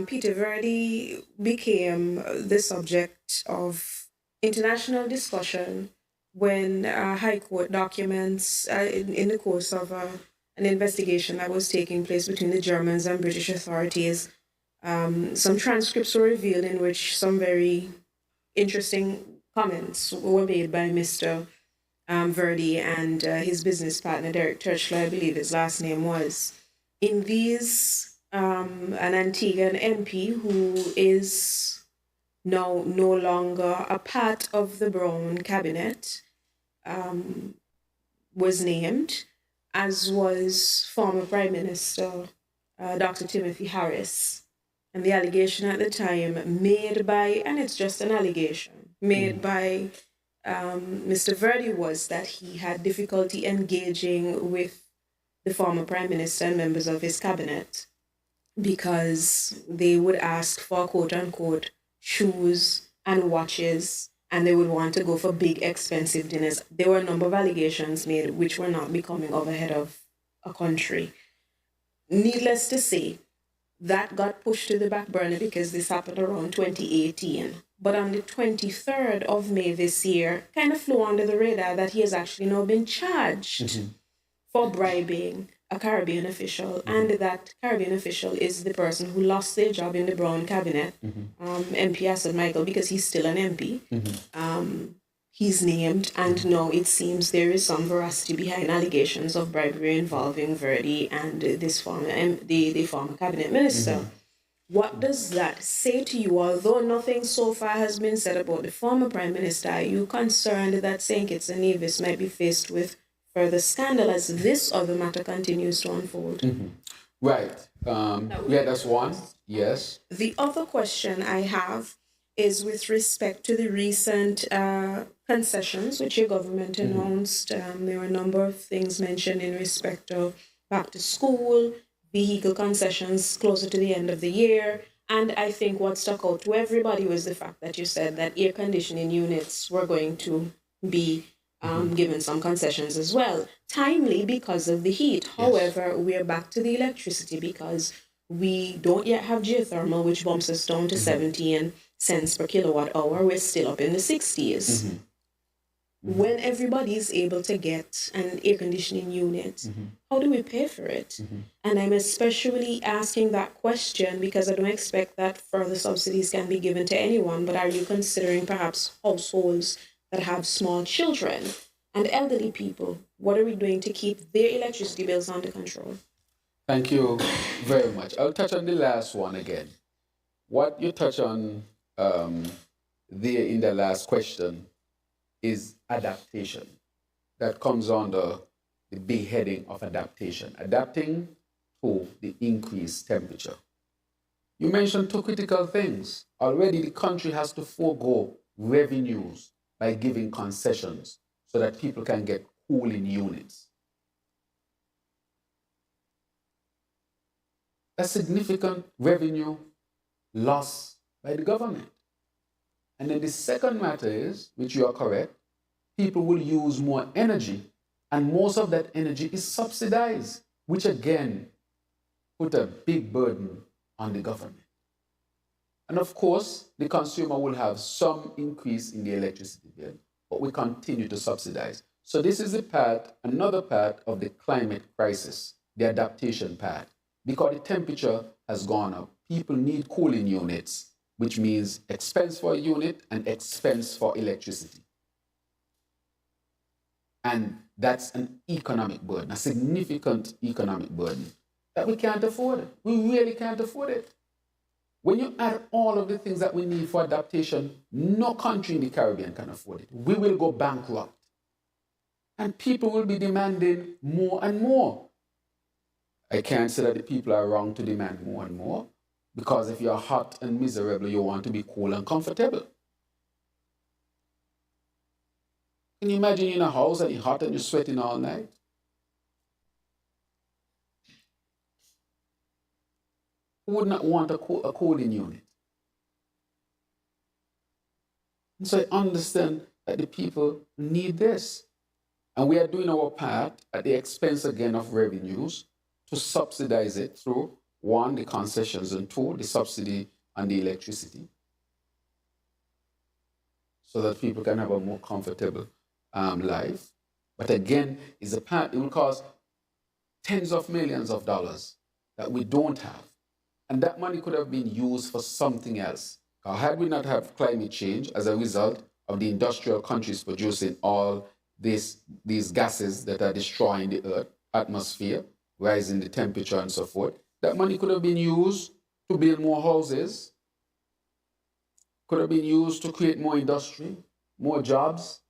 Peter Verdi became the subject of international discussion when High Court documents in the course of an investigation that was taking place between the Germans and British authorities. Some transcripts were revealed in which some very interesting comments were made by Mr. Verdi and his business partner, Derek Churchlow, I believe his last name was. In these, an Antiguan MP who is now no longer a part of the Brown cabinet was named, as was former Prime Minister Dr. Timothy Harris. And the allegation at the time made by, and it's just an allegation, made by Mr. Verdi was that he had difficulty engaging with the former Prime Minister and members of his cabinet because they would ask for quote-unquote shoes and watches, and they would want to go for big, expensive dinners. There were a number of allegations made which were not becoming of a head of a country. Needless to say, that got pushed to the back burner because this happened around 2018. But on the 23rd of May this year, kind of flew under the radar that he has actually now been charged for bribing a Caribbean official, and that Caribbean official is the person who lost their job in the Brown cabinet, MP Asad Michael, because he's still an MP. He's named, and now it seems there is some veracity behind allegations of bribery involving Verdi and this former the former cabinet minister. What does that say to you? Although nothing so far has been said about the former prime minister, are you concerned that St. Kitts and Nevis might be faced with further scandal as this other matter continues to unfold? Right. Yeah, that's one. Yes. The other question I have is with respect to the recent concessions which your government announced. There were a number of things mentioned in respect of back to school, vehicle concessions closer to the end of the year. And I think what stuck out to everybody was the fact that you said that air conditioning units were going to be given some concessions as well. Timely because of the heat. Yes. However, we're back to the electricity because we don't yet have geothermal, which bumps us down to 17 cents per kilowatt hour. We're still up in the 60s. When everybody is able to get an air conditioning unit, how do we pay for it? And I'm especially asking that question because I don't expect that further subsidies can be given to anyone, but are you considering perhaps households that have small children and elderly people? What are we doing to keep their electricity bills under control? Thank you very much. I'll touch on the last one again. What you touch on there in the last question is adaptation. That comes under the big heading of adaptation. Adapting to the increased temperature. You mentioned two critical things. Already the country has to forego revenues by giving concessions so that people can get cooling units. a significant revenue loss by the government. And then the second matter is, which you are correct, people will use more energy, and most of that energy is subsidized, which again put a big burden on the government. And of course, the consumer will have some increase in the electricity bill, but we continue to subsidize. So this is another part of the climate crisis, the adaptation part. Because the temperature has gone up, people need cooling units, which means expense for a unit and expense for electricity. And that's an economic burden, a significant economic burden that we can't afford. We really can't afford it. When you add all of the things that we need for adaptation, no country in the Caribbean can afford it. We will go bankrupt. And people will be demanding more and more. I can't say that the people are wrong to demand more and more, because if you're hot and miserable, you want to be cool and comfortable. Can you imagine in a house and you're hot and you're sweating all night? Who would not want a cooling unit? And so I understand that the people need this. And we are doing our part at the expense again of revenues to subsidize it through, one, the concessions, and two, the subsidy on the electricity, so that people can have a more comfortable life. But again, it will cost tens of millions of dollars that we don't have. And that money could have been used for something else. Had we not had climate change as a result of the industrial countries producing all these gases that are destroying the earth, atmosphere, rising the temperature and so forth, that money could have been used to build more houses, could have been used to create more industry, more jobs,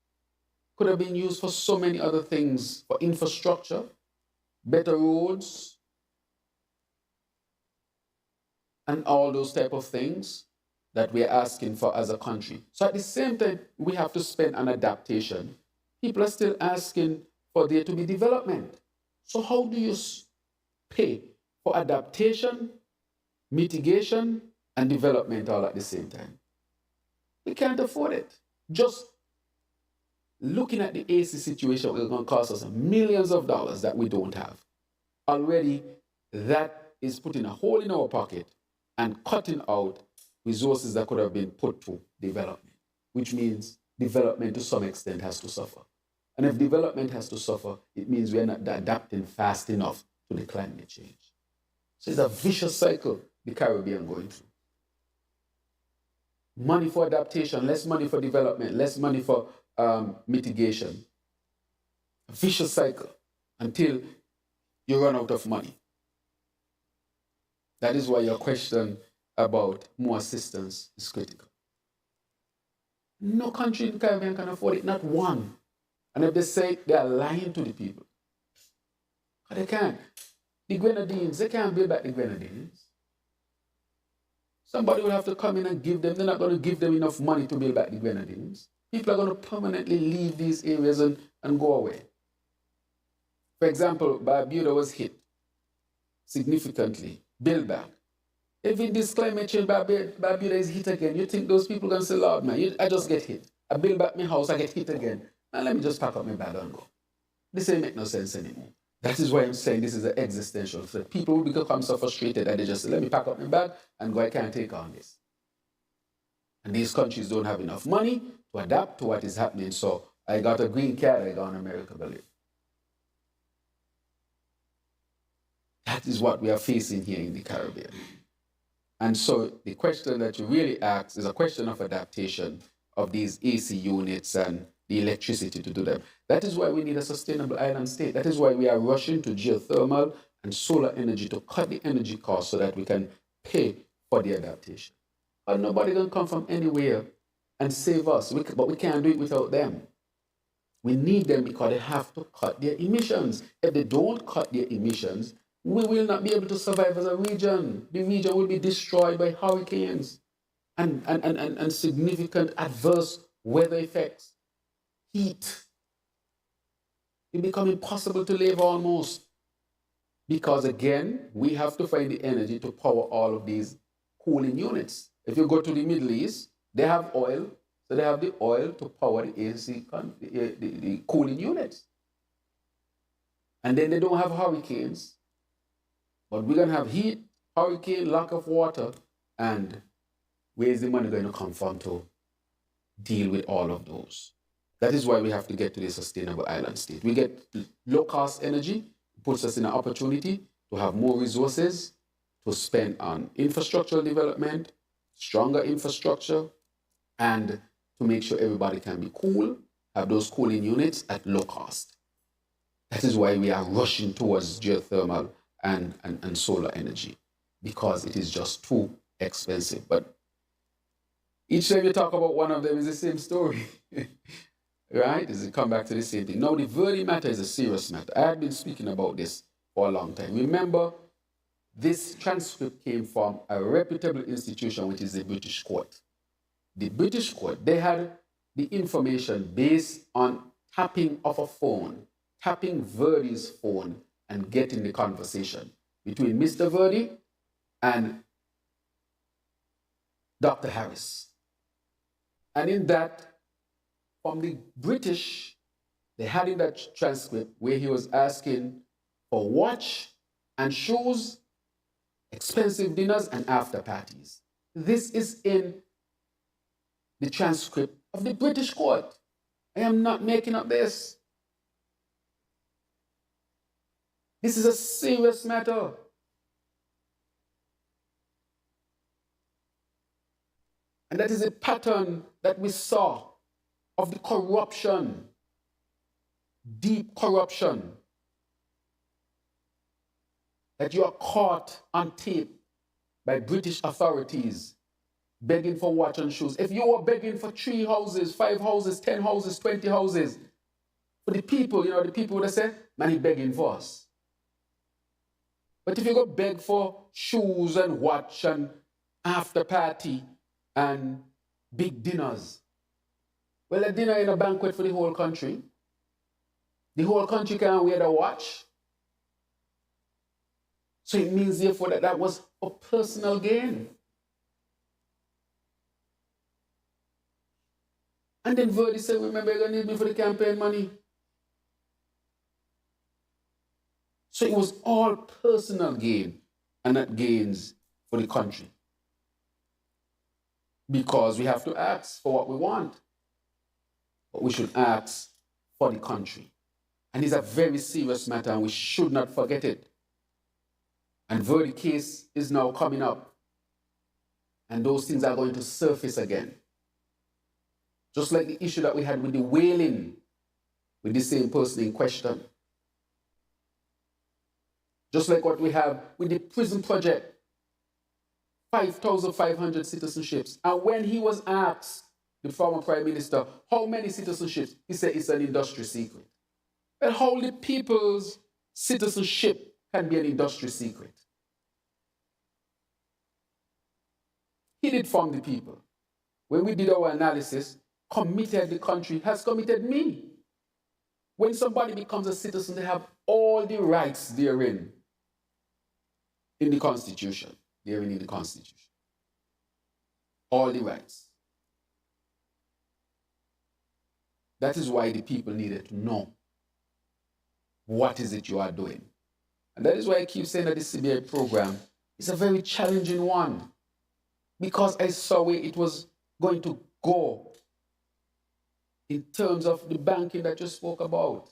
could have been used for so many other things, for infrastructure, better roads, and all those type of things that we're asking for as a country. So at the same time, we have to spend on adaptation. People are still asking for there to be development. So how do you pay for adaptation, mitigation, and development all at the same time? We can't afford it. Just looking at the AC situation is going to cost us millions of dollars that we don't have. Already, that is putting a hole in our pocket and cutting out resources that could have been put to development, which means development to some extent has to suffer. And if development has to suffer, it means we're not adapting fast enough to the climate change. So it's a vicious cycle the Caribbean going through. Money for adaptation, less money for development, less money for mitigation. A vicious cycle until you run out of money. That is why your question about more assistance is critical. No country in the Caribbean can afford it, not one. And if they say they are lying to the people, but they can't. The Grenadines, they can't build back the Grenadines. Somebody will have to come in and give them. They're not going to give them enough money to build back the Grenadines. People are going to permanently leave these areas and go away. For example, Barbuda was hit significantly. Build back. If in this climate change, Barbuda is hit again, you think those people can say, Lord, man, I just get hit. I build back my house, I get hit again. And let me just pack up my bag and go. This ain't make no sense anymore. That is why I'm saying this is an existential threat. People will become so frustrated that they just say, let me pack up my bag and go, I can't take on this. And these countries don't have enough money to adapt to what is happening. So I got a green card, I go in America, believe. That is what we are facing here in the Caribbean. And so the question that you really ask is a question of adaptation of these AC units and the electricity to do them. That is why we need a sustainable island state. That is why we are rushing to geothermal and solar energy to cut the energy costs so that we can pay for the adaptation. But nobody can come from anywhere and save us, but we can't do it without them. We need them because they have to cut their emissions. If they don't cut their emissions, we will not be able to survive as a region. The region will be destroyed by hurricanes and significant adverse weather effects. Heat. It become impossible to live almost. Because again, we have to find the energy to power all of these cooling units. If you go to the Middle East, they have oil, so they have the oil to power the AC, the cooling units. And then they don't have hurricanes, but we're going to have heat, hurricane, lack of water, and where's the money going to come from to deal with all of those? That is why we have to get to the sustainable island state. We get low-cost energy, puts us in an opportunity to have more resources to spend on infrastructural development, stronger infrastructure, and to make sure everybody can be cool, have those cooling units at low cost. That is why we are rushing towards geothermal and solar energy, because it is just too expensive. But each time you talk about one of them, is the same story. Right? Does it come back to the same thing? No, the Verde matter is a serious matter. I have been speaking about this for a long time. Remember, this transcript came from a reputable institution, which is the British court. The British court, they had the information based on tapping of a phone, tapping Verdi's phone and getting the conversation between Mr. Verdi and Dr. Harris. And in that, from the British, they had in that transcript where he was asking for watch and shoes, expensive dinners, and after parties. This is in the transcript of the British court. I am not making up this. This is a serious matter. And that is a pattern that we saw of the corruption, deep corruption, that you are caught on tape by British authorities begging for watch and shoes. If you were begging for 3 houses, 5 houses, 10 houses, 20 houses, for the people, the people would say, man, he's begging for us. But if you go beg for shoes and watch and after party and big dinners, well, a dinner in a banquet for the whole country. The whole country can't wear the watch. So it means, therefore, that that was for personal gain. And then Verdi said, remember, you're going to need me for the campaign money. So it was all personal gain and not gains for the country. Because we have to ask for what we want. But we should ask for the country. And it's a very serious matter, and we should not forget it. And Verdi case is now coming up. And those things are going to surface again. Just like the issue that we had with the whaling, with the same person in question. Just like what we have with the prison project, 5,500 citizenships. And when he was asked, the former Prime Minister, how many citizenships? He said it's an industry secret. But how the people's citizenship can be an industry secret? He did from the people. When we did our analysis, committed the country has committed me. When somebody becomes a citizen, they have all the rights therein in the Constitution. Therein in the Constitution. All the rights. That is why the people needed to know what is it you are doing. And that is why I keep saying that the CBI program is a very challenging one. Because I saw where it was going to go in terms of the banking that you spoke about.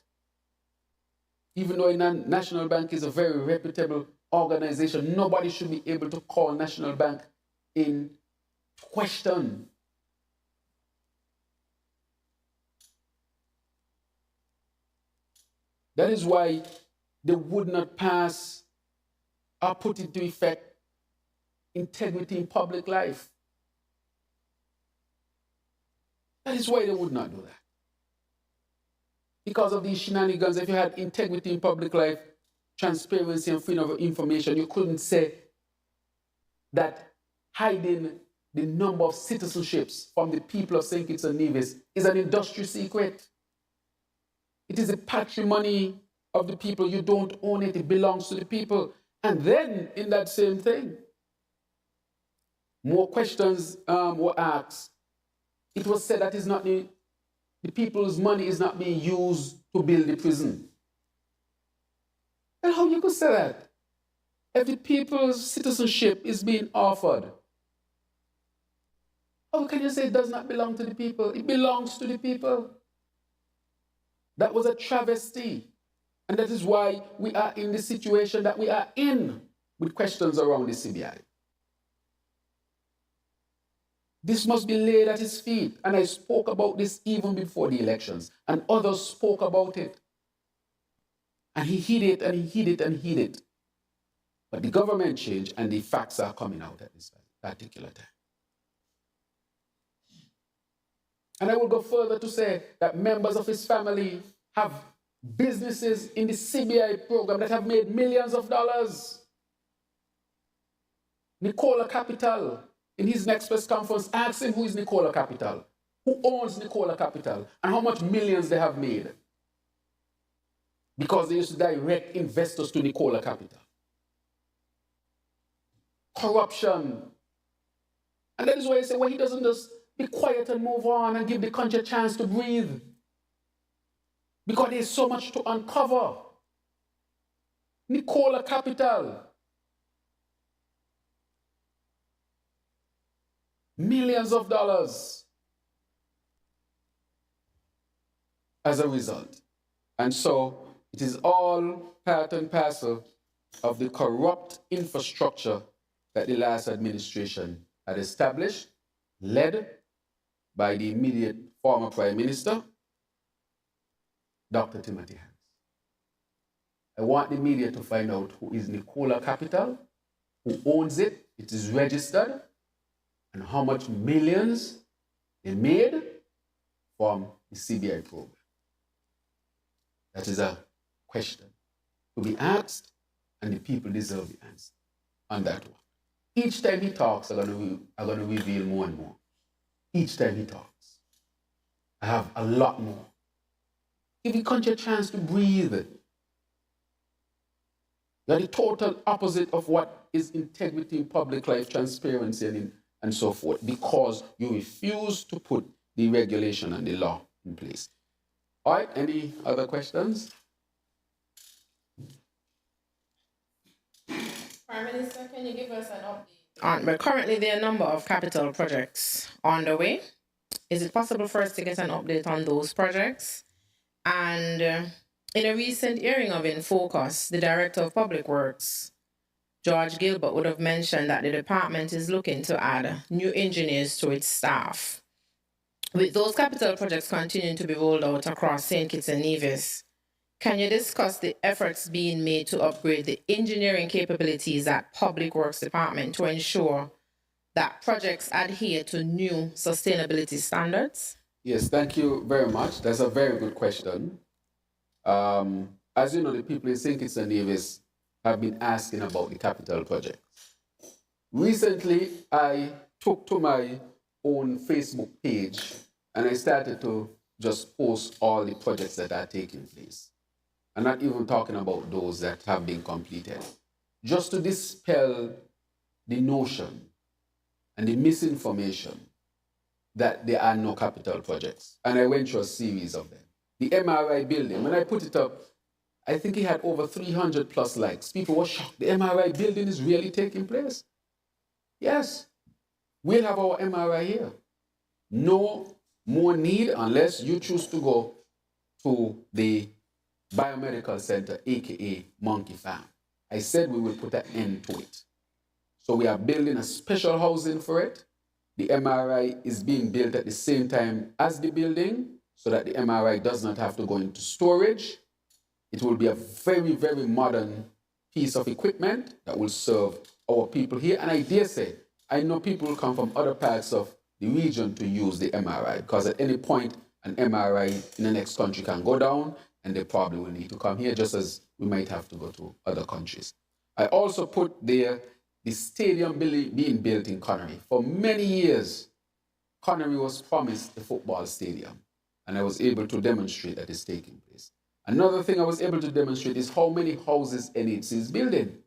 Even though National Bank is a very reputable organization, nobody should be able to call National Bank in question. That is why they would not pass or put into effect integrity in public life. That is why they would not do that. Because of these shenanigans, if you had integrity in public life, transparency and freedom of information, you couldn't say that hiding the number of citizenships from the people of St. Kitts and Nevis is an industry secret. It is a patrimony of the people. You don't own it. It belongs to the people. And then in that same thing, more questions were asked. It was said that it's not the people's money is not being used to build the prison. And how you could say that? If the people's citizenship is being offered, how can you say it does not belong to the people? It belongs to the people. That was a travesty. And that is why we are in the situation that we are in with questions around the CBI. This must be laid at his feet. And I spoke about this even before the elections. And others spoke about it. And he hid it, and he hid it, and hid it. But the government changed, and the facts are coming out at this particular time. And I will go further to say that members of his family have businesses in the CBI program that have made millions of dollars. Nicola Capital, in his next press conference, asked him who is Nicola Capital, who owns Nicola Capital, and how much millions they have made. Because they used to direct investors to Nicola Capital. Corruption. And that is why I say, well, he doesn't just be quiet and move on and give the country a chance to breathe. Because there's so much to uncover. Nicola Capital. Millions of dollars as a result. And so it is all part and parcel of the corrupt infrastructure that the last administration had established, led by the immediate former Prime Minister, Dr. Timothy Harris. I want the media to find out who is Nicola Capital, who owns it, it is registered, and how much millions they made from the CBI program. That is a question to be asked, and the people deserve the answer on that one. Each time he talks, I'm going to reveal more and more. Each time he talks, I have a lot more. Give the country a chance to breathe. You're the total opposite of what is integrity in public life, transparency, and so forth, because you refuse to put the regulation and the law in place. All right, any other questions? Prime Minister, can you give us an update? But currently, there are a number of capital projects on the way. Is it possible for us to get an update on those projects? And in a recent hearing of In Focus, the Director of Public Works, George Gilbert, would have mentioned that the department is looking to add new engineers to its staff. With those capital projects continuing to be rolled out across St. Kitts and Nevis, can you discuss the efforts being made to upgrade the engineering capabilities at Public Works Department to ensure that projects adhere to new sustainability standards? Yes, thank you very much. That's a very good question. As you know, the people in St. Kitts and Nevis have been asking about the capital project. Recently, I took to my own Facebook page and I started to just post all the projects that are taking place. I'm not even talking about those that have been completed. Just to dispel the notion and the misinformation that there are no capital projects. And I went through a series of them. The MRI building, when I put it up, I think it had over 300 plus likes. People were shocked. The MRI building is really taking place. Yes, we'll have our MRI here. No more need unless you choose to go to the Biomedical Center, aka Monkey Farm. I said we will put an end to it. So we are building a special housing for it. The MRI is being built at the same time as the building so that the MRI does not have to go into storage. It will be a very, very modern piece of equipment that will serve our people here. And I dare say, I know people will come from other parts of the region to use the MRI because at any point, an MRI in the next country can go down and they probably will need to come here just as we might have to go to other countries. I also put there the stadium being built in Connery. For many years, Connery was promised a football stadium, and I was able to demonstrate that it's taking place. Another thing I was able to demonstrate is how many houses NHC is building.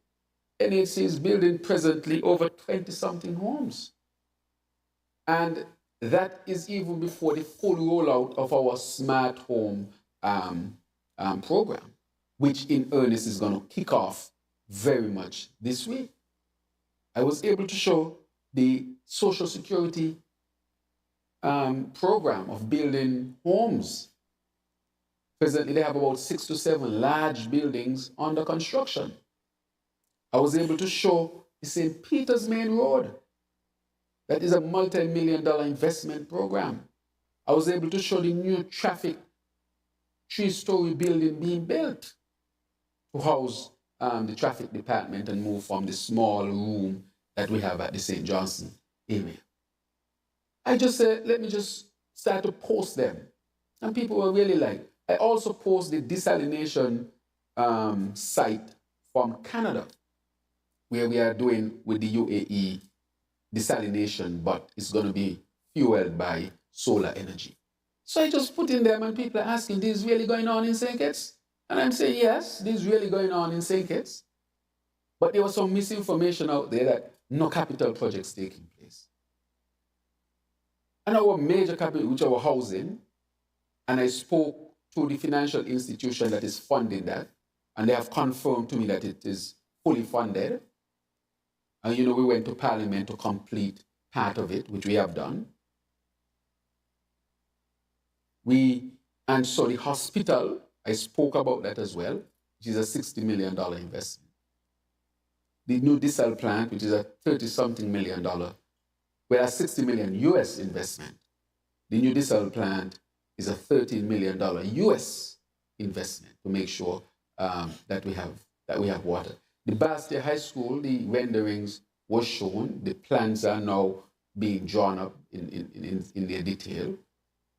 NHC is building presently over 20 something homes. And that is even before the full rollout of our smart home program, which in earnest is going to kick off very much this week. I was able to show the Social Security program of building homes. Presently, they have about 6 to 7 large buildings under construction. I was able to show the St. Peter's Main Road. That is a multi-million-dollar investment program. I was able to show the new traffic 3-story building being built to house the traffic department and move from the small room that we have at the St. Johnson area. I just said, let me just start to post them. And people were really like, I also post the desalination site from Canada, where we are doing with the UAE desalination, but it's going to be fueled by solar energy. So I just put in them, and people are asking, this is really going on in St. Kitts? And I'm saying, yes, this is really going on in St. Kitts. But there was some misinformation out there that no capital projects taking place. And our major capital, which our housing, and I spoke to the financial institution that is funding that, and they have confirmed to me that it is fully funded. And we went to Parliament to complete part of it, which we have done. And so the hospital, I spoke about that as well, which is a $60 million investment. The new diesel plant, which is a $30-something million, well, a $60 million US investment. The new diesel plant is a $13 million US investment to make sure that we have water. The Bastia High School, the renderings was shown. The plans are now being drawn up in their detail.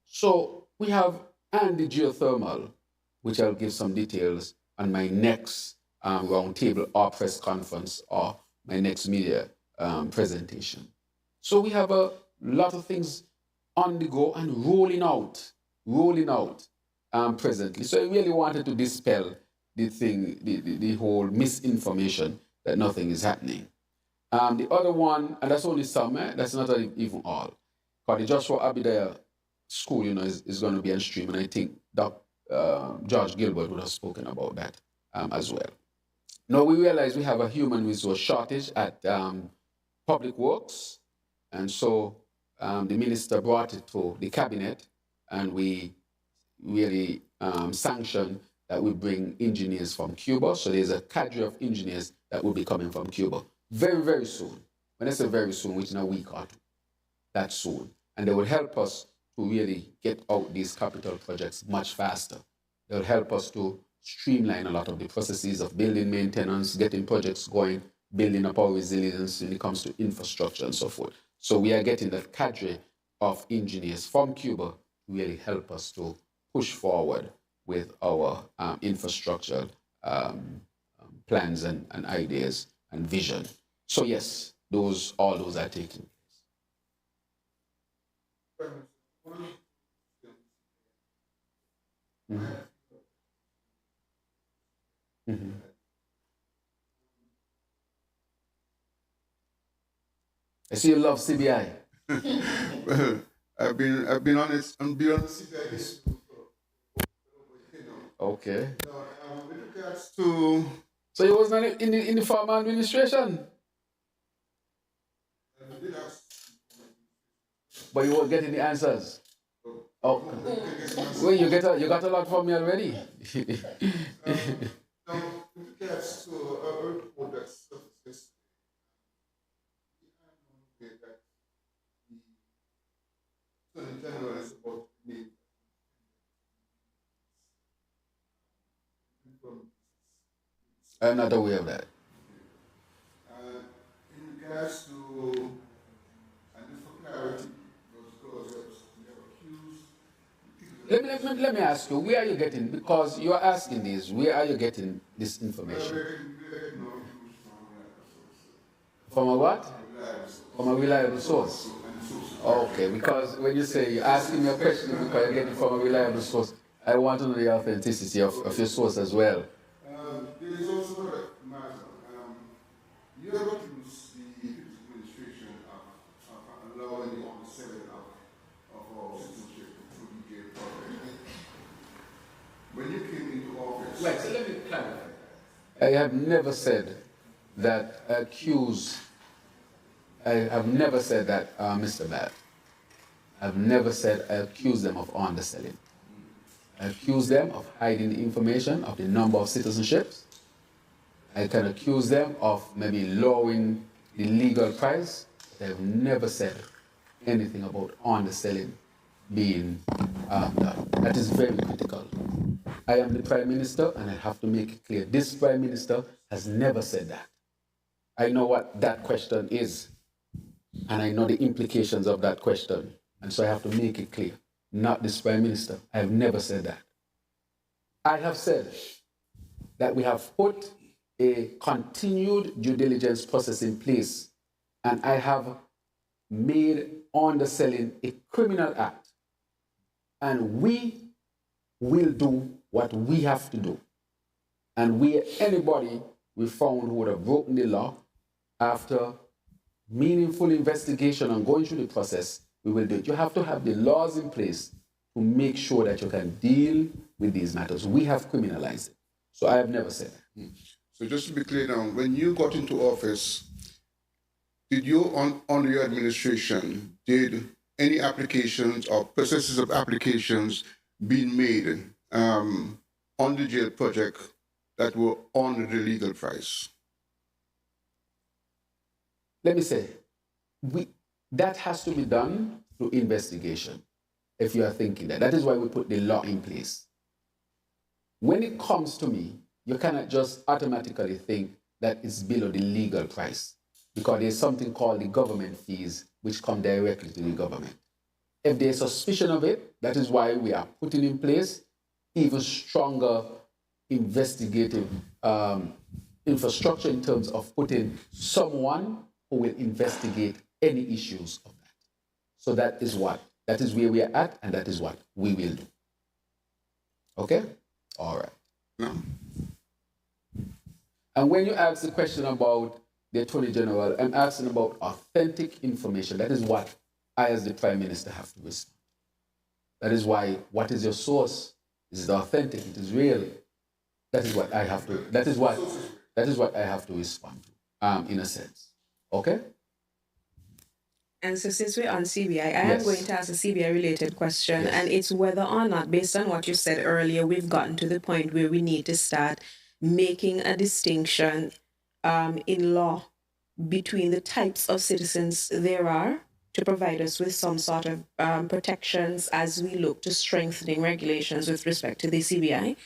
So we have, and the geothermal, which I'll give some details on my next roundtable or press conference or my next media presentation. So we have a lot of things on the go and rolling out presently. So I really wanted to dispel the whole misinformation that nothing is happening. The other one, and that's only some, that's not even all. Because the Joshua Abidaya School, is going to be on stream, and I think George Gilbert would have spoken about that as well. Now we realize we have a human resource shortage at Public Works, and so the minister brought it to the cabinet, and we really sanctioned that we bring engineers from Cuba. So there's a cadre of engineers that will be coming from Cuba very, very soon. When I say very soon, which in a week or two, that's soon. And they will help us to really get out these capital projects much faster. They'll help us to streamline a lot of the processes of building maintenance, getting projects going, building up our resilience when it comes to infrastructure and so forth. So we are getting that cadre of engineers from Cuba to really help us to push forward with our infrastructure plans and ideas and vision. So yes, all those are taking place. Mm-hmm. Mm-hmm. I see you love CBI. Well, I've been honest and be honest CBI this. Okay. With regards to. So you was not in the former administration? But you weren't getting the answers. Oh, well, you got a lot from me already. Now, with regards to a report that surfaced yesterday, that the Attorney General is about to make I'm not aware of that. in regards to, and for clarity, because we have accused. Let me ask you, where are you getting, because you are asking this, where are you getting this information? From a what? From a reliable source. Okay, because when you say you're asking me a question because you're getting from a reliable source, I want to know the authenticity of your source as well. There is also another matter. You have accused the administration of allowing the selling of our citizenship through the gay project. When you came into office, Right, so let me clarify. I have never said that I have never said that, Mr. Bat. I've never said I accuse them of underselling. I accuse them of hiding the information of the number of citizenships. I can accuse them of maybe lowering the legal price. But I've never said anything about underselling being done. That is very critical. I am the Prime Minister and I have to make it clear. This Prime Minister has never said that. I know what that question is and I know the implications of that question. And so I have to make it clear. Not this Prime Minister. I have never said that. I have said that we have put a continued due diligence process in place, and I have made underselling a criminal act. And we will do what we have to do. And anybody we found who would have broken the law, after meaningful investigation and going through the process, we will do it. You have to have the laws in place to make sure that you can deal with these matters. We have criminalized it. So I have never said that. So just to be clear now, when you got into office, did you, under your administration, did any applications or processes of applications being made on the jail project that were under the legal price? Let me say, that has to be done through investigation, if you are thinking that. That is why we put the law in place. When it comes to me, you cannot just automatically think that it's below the legal price, because there's something called the government fees, which come directly to the government. If there's suspicion of it, that is why we are putting in place even stronger investigative infrastructure in terms of putting someone who will investigate any issues of that. So that is where we are at, and that is what we will do. Okay? All right. No. And when you ask the question about the Attorney General, I'm asking about authentic information. That is what I, as the Prime Minister, have to respond. That is why, what is your source? Is it authentic? It is real. That is what I have to. That is what I have to respond to, in a sense. Okay. And so since we're on CBI, I Yes. am going to ask a CBI related question, Yes. and it's whether or not, based on what you said earlier, we've gotten to the point where we need to start making a distinction in law between the types of citizens there are to provide us with some sort of protections as we look to strengthening regulations with respect to the CBI.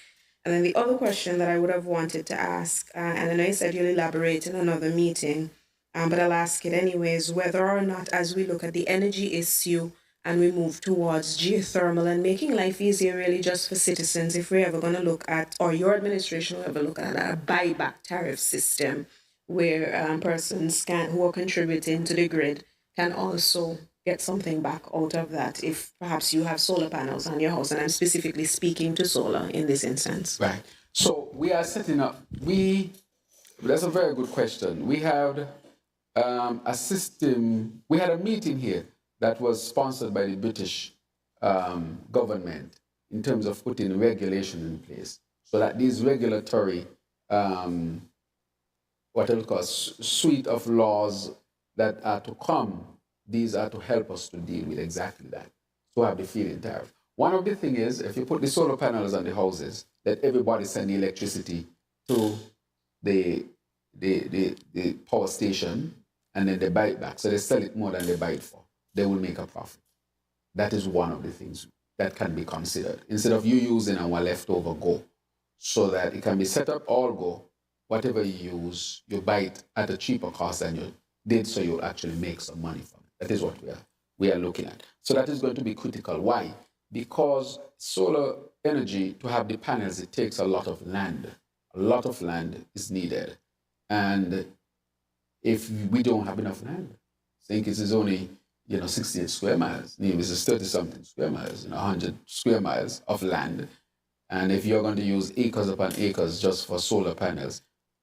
And then the other question that I would have wanted to ask, and I know you said you'll elaborate in another meeting, but I'll ask it anyways, whether or not, as we look at the energy issue and we move towards geothermal and making life easier really just for citizens, if we're ever going to look at, or your administration will ever look at a buyback tariff system where persons who are contributing to the grid can also get something back out of that if perhaps you have solar panels on your house, and I'm specifically speaking to solar in this instance. Right. So we are setting up. That's a very good question. We have a system. We had a meeting here that was sponsored by the British government in terms of putting regulation in place, so that these regulatory what I would call suite of laws that are to come, these are to help us to deal with exactly that, to have the feed-in tariff. One of the things is, if you put the solar panels on the houses, that everybody send the electricity to the power station, and then they buy it back. So they sell it more than they buy it for. They will make a profit. That is one of the things that can be considered. Instead of you using our leftover go, so that it can be set up all go, whatever you use, you buy it at a cheaper cost than you did, so you'll actually make some money from it. That is what we are looking at. So that is going to be critical. Why? Because solar energy, to have the panels, it takes a lot of land. A lot of land is needed. And if we don't have enough land, think it is only 68 square miles. Nevis is 30-something square miles, 100 square miles of land. And if you're going to use acres upon acres just for solar panels,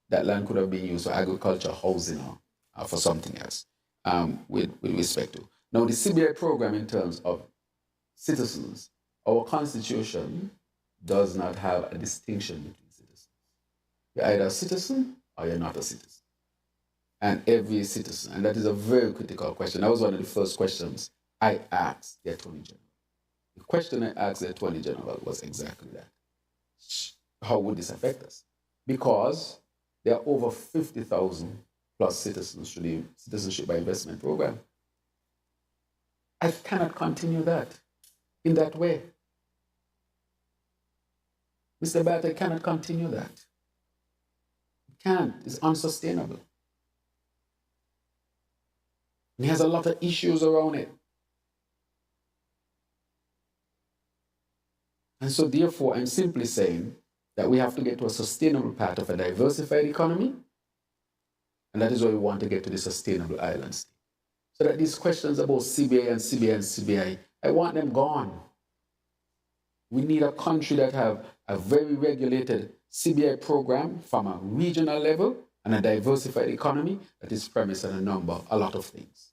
that land could have been used for agriculture, housing, or for something else, with respect to. Now, the CBI program in terms of citizens, our constitution does not have a distinction between citizens. You're either a citizen or you're not a citizen. And every citizen, and that is a very critical question. That was one of the first questions I asked the Attorney General. The question I asked the Attorney General was exactly that. How would this affect us? Because there are over 50,000 plus citizens through the Citizenship by Investment program. I cannot continue that in that way. Mr. Bat, I cannot continue that. It can't. It's unsustainable. And he has a lot of issues around it. And so therefore, I'm simply saying that we have to get to a sustainable path of a diversified economy. And that is why we want to get to the sustainable island state. So that these questions about CBI and CBI and CBI, I want them gone. We need a country that have a very regulated CBI program from a regional level and a diversified economy that is premised on a lot of things.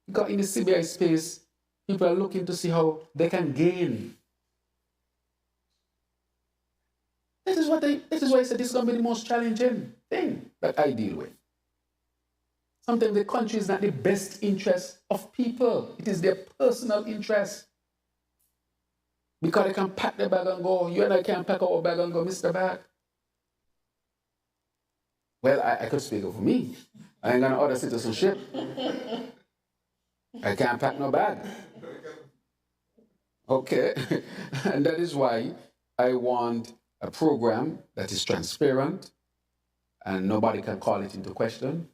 Because in the CBI space, people are looking to see how they can gain. That is why I said this is going to be the most challenging thing that I deal with. Sometimes the country is not the best interest of people. It is their personal interest. Because they can pack their bag and go. You and I can't pack our bag and go, Mr. Bag. Well, I could speak for me. I ain't going to order citizenship. I can't pack no bag. Okay. And that is why I want a program that is transparent and nobody can call it into question,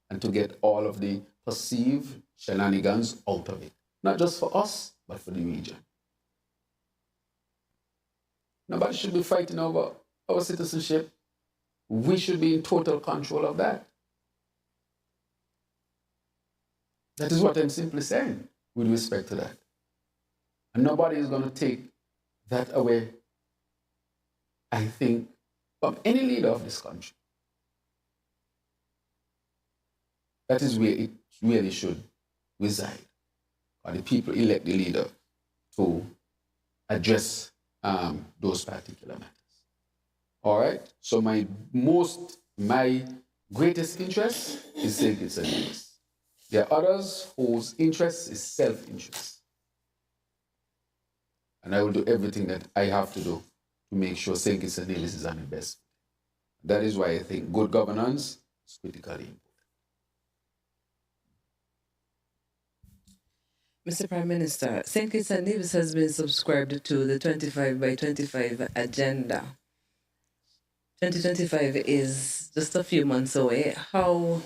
and to get all of the perceived shenanigans out of it. Not just for us, but for the region. Nobody should be fighting over our citizenship. We should be in total control of that. That is what I'm simply saying with respect to that. And nobody is going to take that away, I think, from any leader of this country. That is where it really should reside. Or the people elect the leader to address those particular matters. All right? So my greatest interest is St. Kitts and Nevis. There are others whose interest is self-interest. And I will do everything that I have to do to make sure St. Kitts and Nevis is on the best. That is why I think good governance is critically important. Mr. Prime Minister, St. Kitts and Nevis has been subscribed to the 25 by 25 agenda. 2025 is just a few months away. How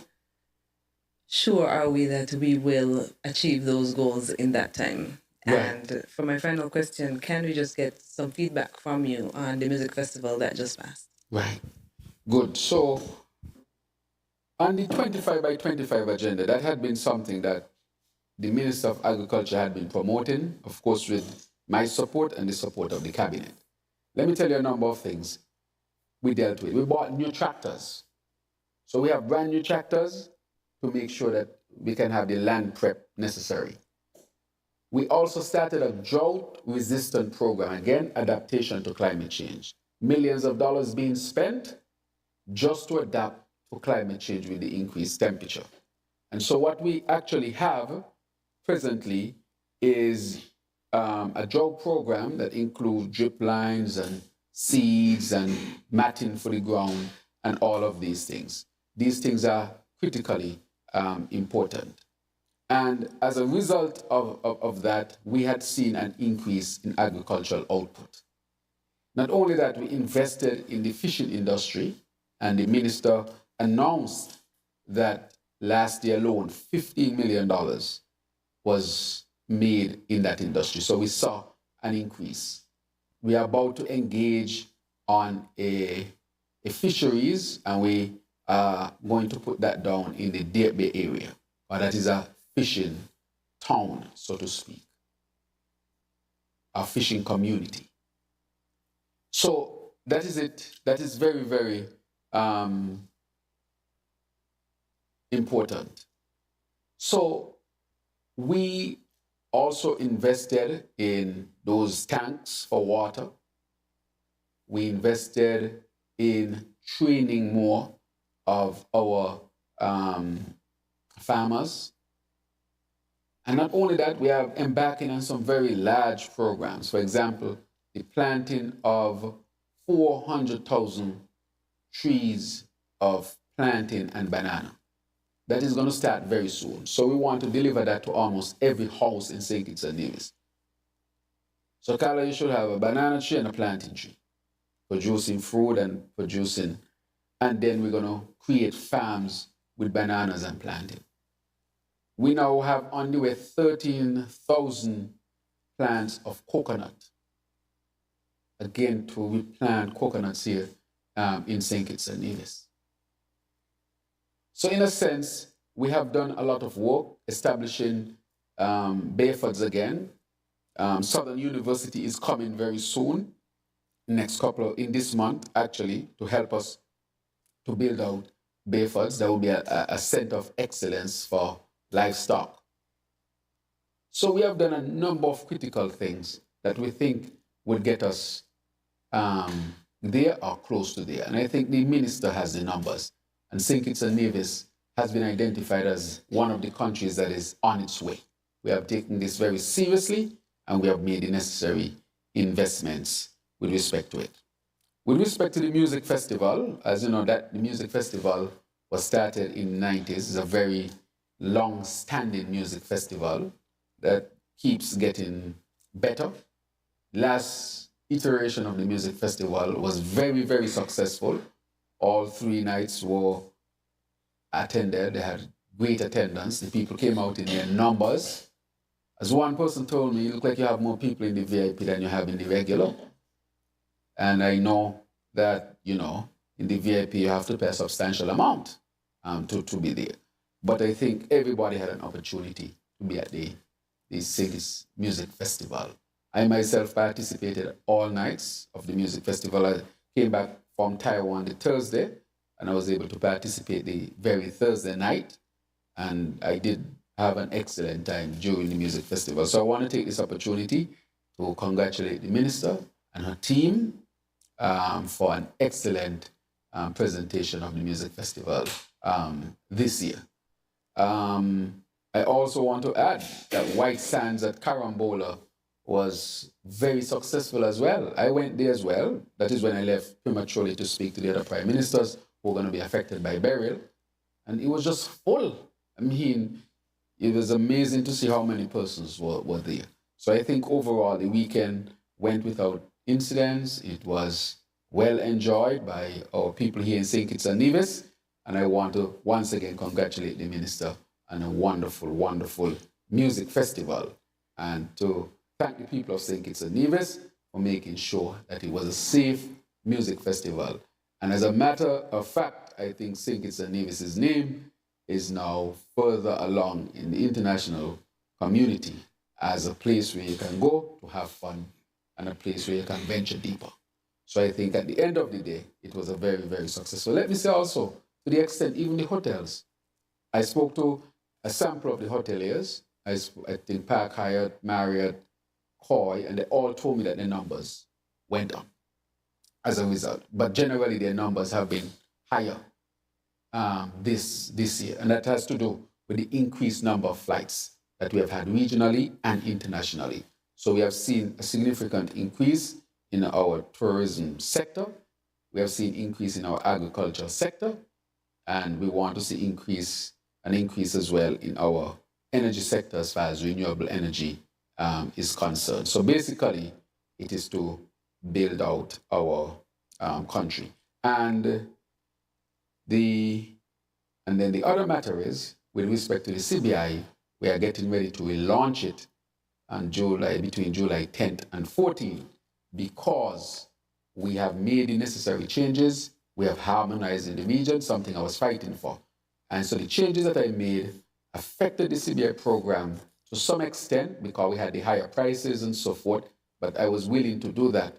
sure are we that we will achieve those goals in that time? Right. And for my final question, can we just get some feedback from you on the music festival that just passed? Right. Good. So on the 25 by 25 agenda, that had been something that the Minister of Agriculture had been promoting, of course, with my support and the support of the cabinet. Let me tell you a number of things we dealt with. We bought new tractors. So we have brand new tractors to make sure that we can have the land prep necessary. We also started a drought-resistant program, again, adaptation to climate change. Millions of dollars being spent just to adapt to climate change with the increased temperature. And so what we actually have presently is a drought program that includes drip lines and seeds and matting for the ground and all of these things. These things are critically important. And as a result of that, we had seen an increase in agricultural output. Not only that, we invested in the fishing industry, and the minister announced that last year alone, $15 million was made in that industry. So we saw an increase. We are about to engage on a fisheries, and we are going to put that down in the Deep Bay area. But that is a fishing town, so to speak, a fishing community. So that is it. That is very, very important. So we also invested in those tanks for water. We invested in training more of our farmers. And not only that, we are embarking on some very large programs. For example, the planting of 400,000 trees of plantain and banana. That is going to start very soon. So we want to deliver that to almost every house in St. Kitts and Nevis. So Carla, you should have a banana tree and a plantain tree, producing fruit and producing, and then we're going to create farms with bananas and plantain. We now have on the way 13,000 plants of coconut. Again, to replant coconuts here in St. Kitts and Nevis. So in a sense, we have done a lot of work establishing Bayfords again. Southern University is coming very soon, in this month actually, to help us to build out Bayfords. There will be a center of excellence for livestock. So we have done a number of critical things that we think will get us there or close to there. And I think the minister has the numbers. And St. Kitts and Nevis has been identified as one of the countries that is on its way. We have taken this very seriously, and we have made the necessary investments with respect to it. With respect to the music festival, as you know, that the music festival was started in the 90s. It's a very long-standing music festival that keeps getting better. Last iteration of the music festival was very, very successful. All 3 nights were attended. They had great attendance. The people came out in their numbers. As one person told me, you look like you have more people in the VIP than you have in the regular. And I know that, you know, in the VIP you have to pay a substantial amount to be there. But I think everybody had an opportunity to be at the Sigis Music Festival. I myself participated all nights of the music festival. I came back from Taiwan the Thursday, and I was able to participate the very Thursday night. And I did have an excellent time during the music festival. So I want to take this opportunity to congratulate the minister and her team for an excellent presentation of the music festival this year. I also want to add that White Sands at Carambola was very successful as well. I went there as well. That is when I left prematurely to speak to the other prime ministers who are going to be affected by burial. And it was just full. I mean, it was amazing to see how many persons were there. So I think overall the weekend went without incidents. It was well enjoyed by our people here in St. Kitts and Nevis. And I want to once again congratulate the minister on a wonderful, wonderful music festival, and to thank the people of St. Kitts and Nevis for making sure that it was a safe music festival. And as a matter of fact, I think St. Kitts and Nevis's name is now further along in the international community as a place where you can go to have fun and a place where you can venture deeper. So I think at the end of the day, it was a very, very successful. Let me say also, to the extent, even the hotels. I spoke to a sample of the hoteliers. I think Park Hyatt, Marriott, Koi, and they all told me that their numbers went up as a result. But generally, their numbers have been higher this year. And that has to do with the increased number of flights that we have had regionally and internationally. So we have seen a significant increase in our tourism sector. We have seen increase in our agriculture sector. And we want to see an increase as well in our energy sector as far as renewable energy is concerned. So basically, it is to build out our country. And then the other matter is, with respect to the CBI, we are getting ready to relaunch it on between July 10th and 14th, because we have made the necessary changes. We have harmonized in the region, something I was fighting for. And so the changes that I made affected the CBI program to some extent because we had the higher prices and so forth, but I was willing to do that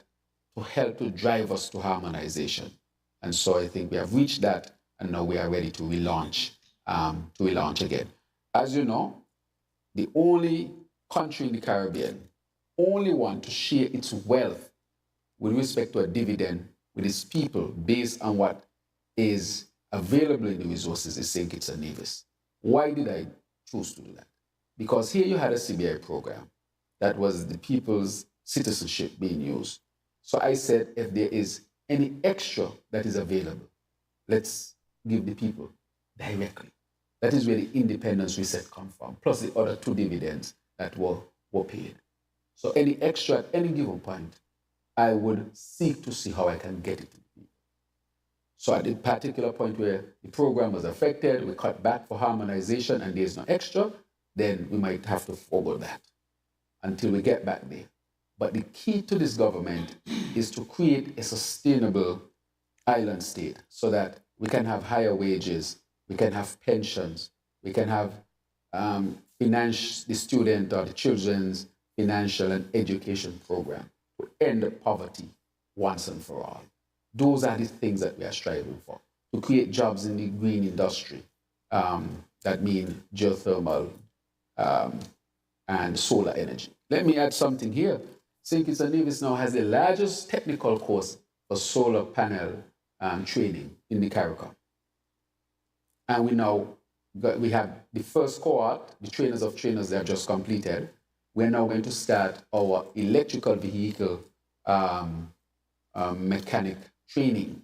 to help to drive us to harmonization. And so I think we have reached that, and now we are ready to relaunch again. As you know, the only country in the Caribbean, only one to share its wealth with respect to a dividend with its people based on what is available in the resources is St. Kitts and Nevis. Why did I choose to do that? Because here you had a CBI program that was the people's citizenship being used. So I said, if there is any extra that is available, let's give the people directly. That is where the independence reset comes from, plus the other two dividends that were paid. So any extra at any given point, I would seek to see how I can get it to the people. So at the particular point where the program was affected, we cut back for harmonization and there's no extra, then we might have to forego that until we get back there. But the key to this government is to create a sustainable island state so that we can have higher wages, we can have pensions, we can have the student or the children's financial and education program to end poverty once and for all. Those are the things that we are striving for, to create jobs in the green industry. That mean geothermal and solar energy. Let me add something here. St. Kitts and Nevis now has the largest technical course for solar panel training in the CARICOM. And we have the first cohort, the trainers of trainers they have just completed. We're now going to start our electrical vehicle mechanic training.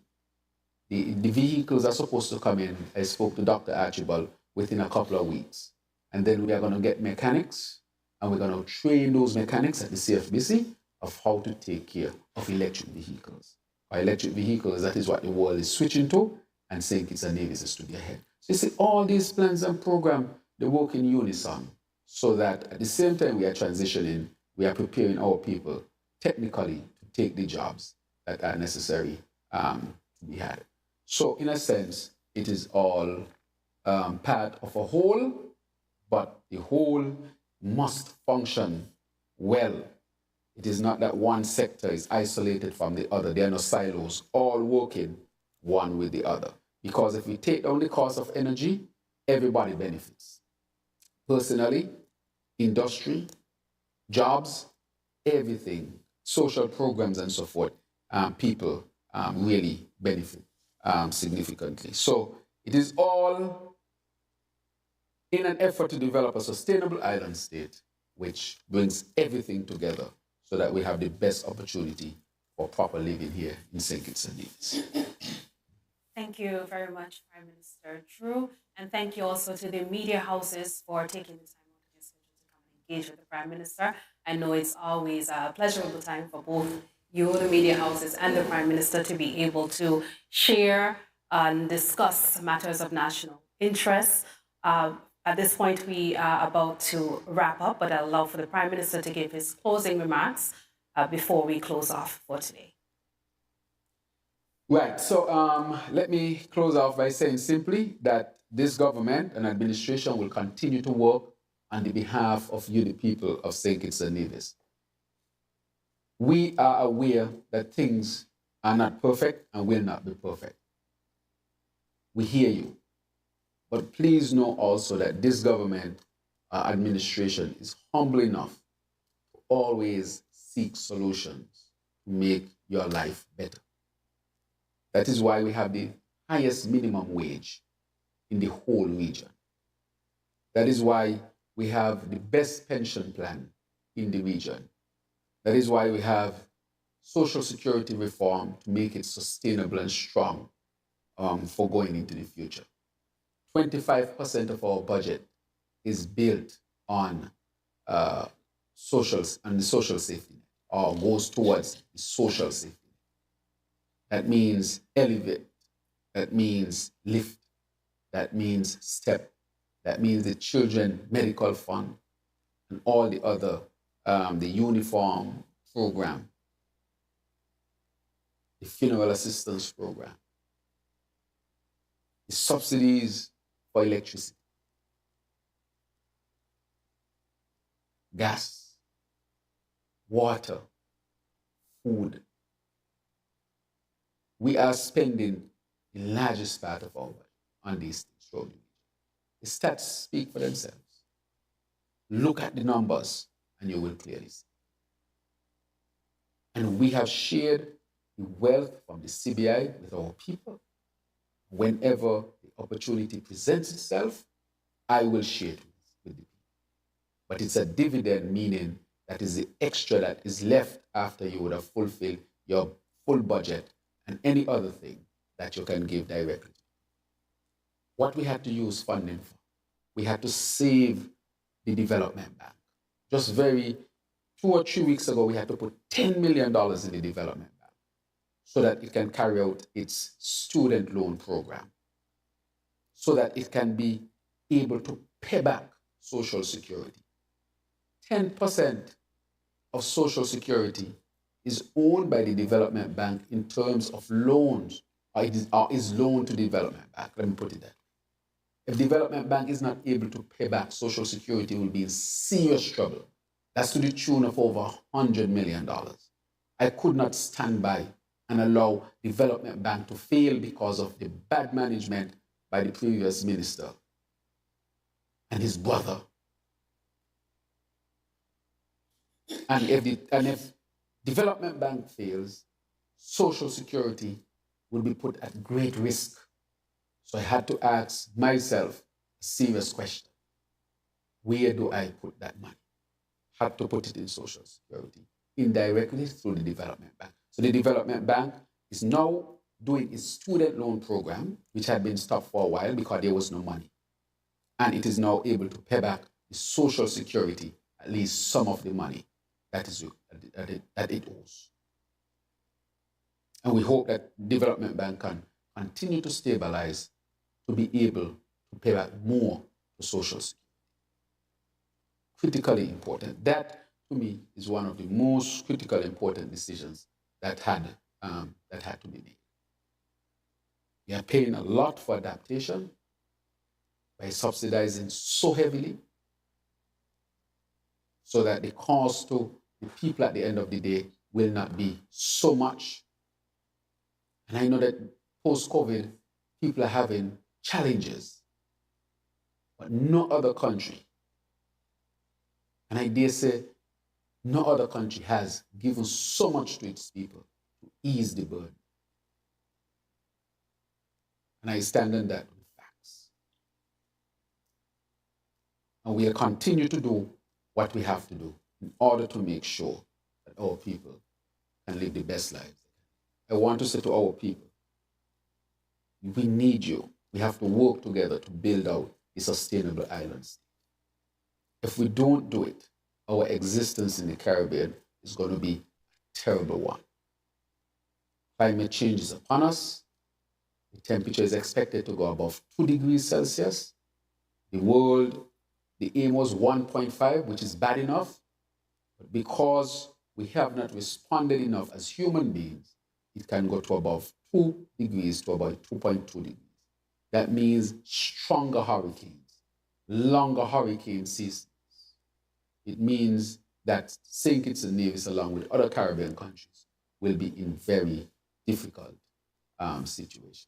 The vehicles are supposed to come in, I spoke to Dr. Archibald, within a couple of weeks. And then we are going to get mechanics, and we're going to train those mechanics at the CFBC of how to take care of electric vehicles. By electric vehicles, that is what the world is switching to, and St. Kitts and Nevis is to be ahead. So you see, all these plans and programs, they work in unison, so that at the same time we are transitioning, we are preparing our people technically to take the jobs that are necessary to be had. So in a sense, it is all part of a whole, but the whole must function well. It is not that one sector is isolated from the other. There are no silos, all working one with the other. Because if we take down the cost of energy, everybody benefits. Personally, industry, jobs, everything, social programs and so forth, people really benefit significantly. So it is all in an effort to develop a sustainable island state, which brings everything together so that we have the best opportunity for proper living here in St. Kitts and Nevis. Thank you very much, Prime Minister Drew. And thank you also to the media houses for taking the time out of your schedule to come and engage with the Prime Minister. I know it's always a pleasurable time for both you, the media houses, and the Prime Minister to be able to share and discuss matters of national interest. At this point, we are about to wrap up, but I'll allow for the Prime Minister to give his closing remarks before we close off for today. Right, so let me close off by saying simply that this government and administration will continue to work on the behalf of you, the people of St. Kitts and Nevis. We are aware that things are not perfect and will not be perfect. We hear you. But please know also that this government administration is humble enough to always seek solutions to make your life better. That is why we have the highest minimum wage in the whole region. That is why we have the best pension plan in the region. That is why we have social security reform to make it sustainable and strong for going into the future. 25% of our budget is built on socials and the social safety net, or goes towards the social safety net. That means elevate, that means lift, that means step, that means the children medical fund, and all the other, the uniform program, the funeral assistance program, the subsidies for electricity, gas, water, food, we are spending the largest part of our budget on these things throughout the region. The stats speak for themselves. Look at the numbers and you will clearly see. And we have shared the wealth from the CBI with our people. Whenever the opportunity presents itself, I will share it with the people. But it's a dividend, meaning that is the extra that is left after you would have fulfilled your full budget and any other thing that you can give directly. What we had to use funding for, we had to save the development bank. Just 2 or 3 weeks ago, we had to put $10 million in the development bank so that it can carry out its student loan program, so that it can be able to pay back Social Security. 10% of Social Security is owned by the development bank in terms of loans, or is loaned to the development bank. Let me put it that. If the development bank is not able to pay back Social Security, it will be in serious trouble. That's to the tune of over $100 million. I could not stand by and allow development bank to fail because of the bad management by the previous minister and his brother. And if development bank fails, Social Security will be put at great risk. So I had to ask myself a serious question. Where do I put that money? Had to put it in Social Security, indirectly through the development bank. So the development bank is now doing its student loan program, which had been stopped for a while because there was no money. And it is now able to pay back the Social Security, at least some of the money that it owes. And we hope that development bank can continue to stabilize to be able to pay back more to Social Security. Critically important. That, to me, is one of the most critical important decisions that had to be made. We are paying a lot for adaptation by subsidizing so heavily so that the cost to the people at the end of the day will not be so much. And I know that post-COVID, people are having challenges, but no other country, and I dare say no other country, has given so much to its people to ease the burden. And I stand on that with facts. And we'll continue to do what we have to do in order to make sure that our people can live the best lives. I want to say to our people, we need you. We have to work together to build out a sustainable island state. If we don't do it, our existence in the Caribbean is going to be a terrible one. Climate change is upon us. The temperature is expected to go above 2 degrees Celsius. The aim was 1.5, which is bad enough. But because we have not responded enough as human beings, it can go to above 2 degrees to about 2.2 degrees. That means stronger hurricanes, longer hurricane seasons. It means that St. Kitts and Nevis, along with other Caribbean countries, will be in very difficult situations.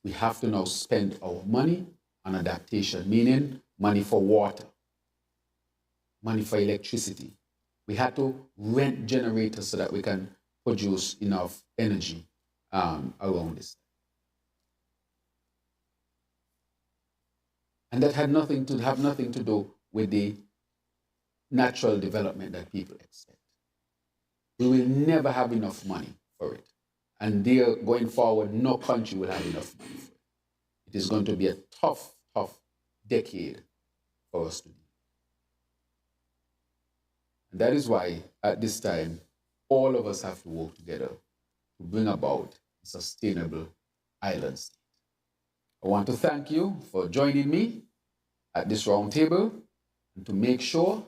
We have to now spend our money on adaptation, meaning money for water, money for electricity. We had to rent generators so that we can produce enough energy around this. And that have nothing to do with the natural development that people expect. We will never have enough money for it. And there, going forward, no country will have enough money for it. It is going to be a tough decade for us to do. And that is why, at this time, all of us have to work together to bring about a sustainable island state. I want to thank you for joining me at this roundtable and to make sure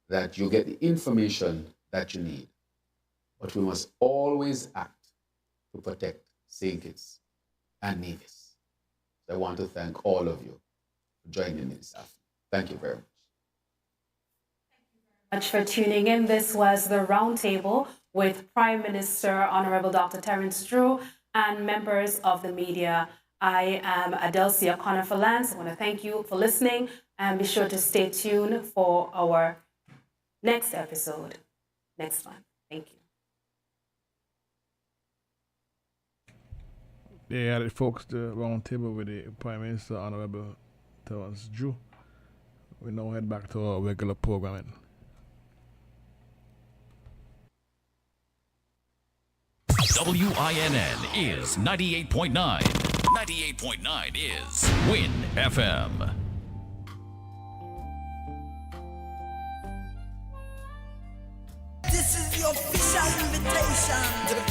that you get the information that you need. But we must always act to protect St. Kitts and Nevis. So I want to thank all of you for joining me this afternoon. Thank you very much. Much for tuning in. This was the Roundtable with Prime Minister Honorable Dr. Terrance Drew and members of the media. I am Adelcia Conifer-Lance. I want to thank you for listening and be sure to stay tuned for our next episode next month. Thank you. Yeah, folks, the Roundtable with the Prime Minister Honorable Terrance Drew. We now head back to our regular programming. WINN is 98.9. 98.9 is WIN FM. This is the official invitation to the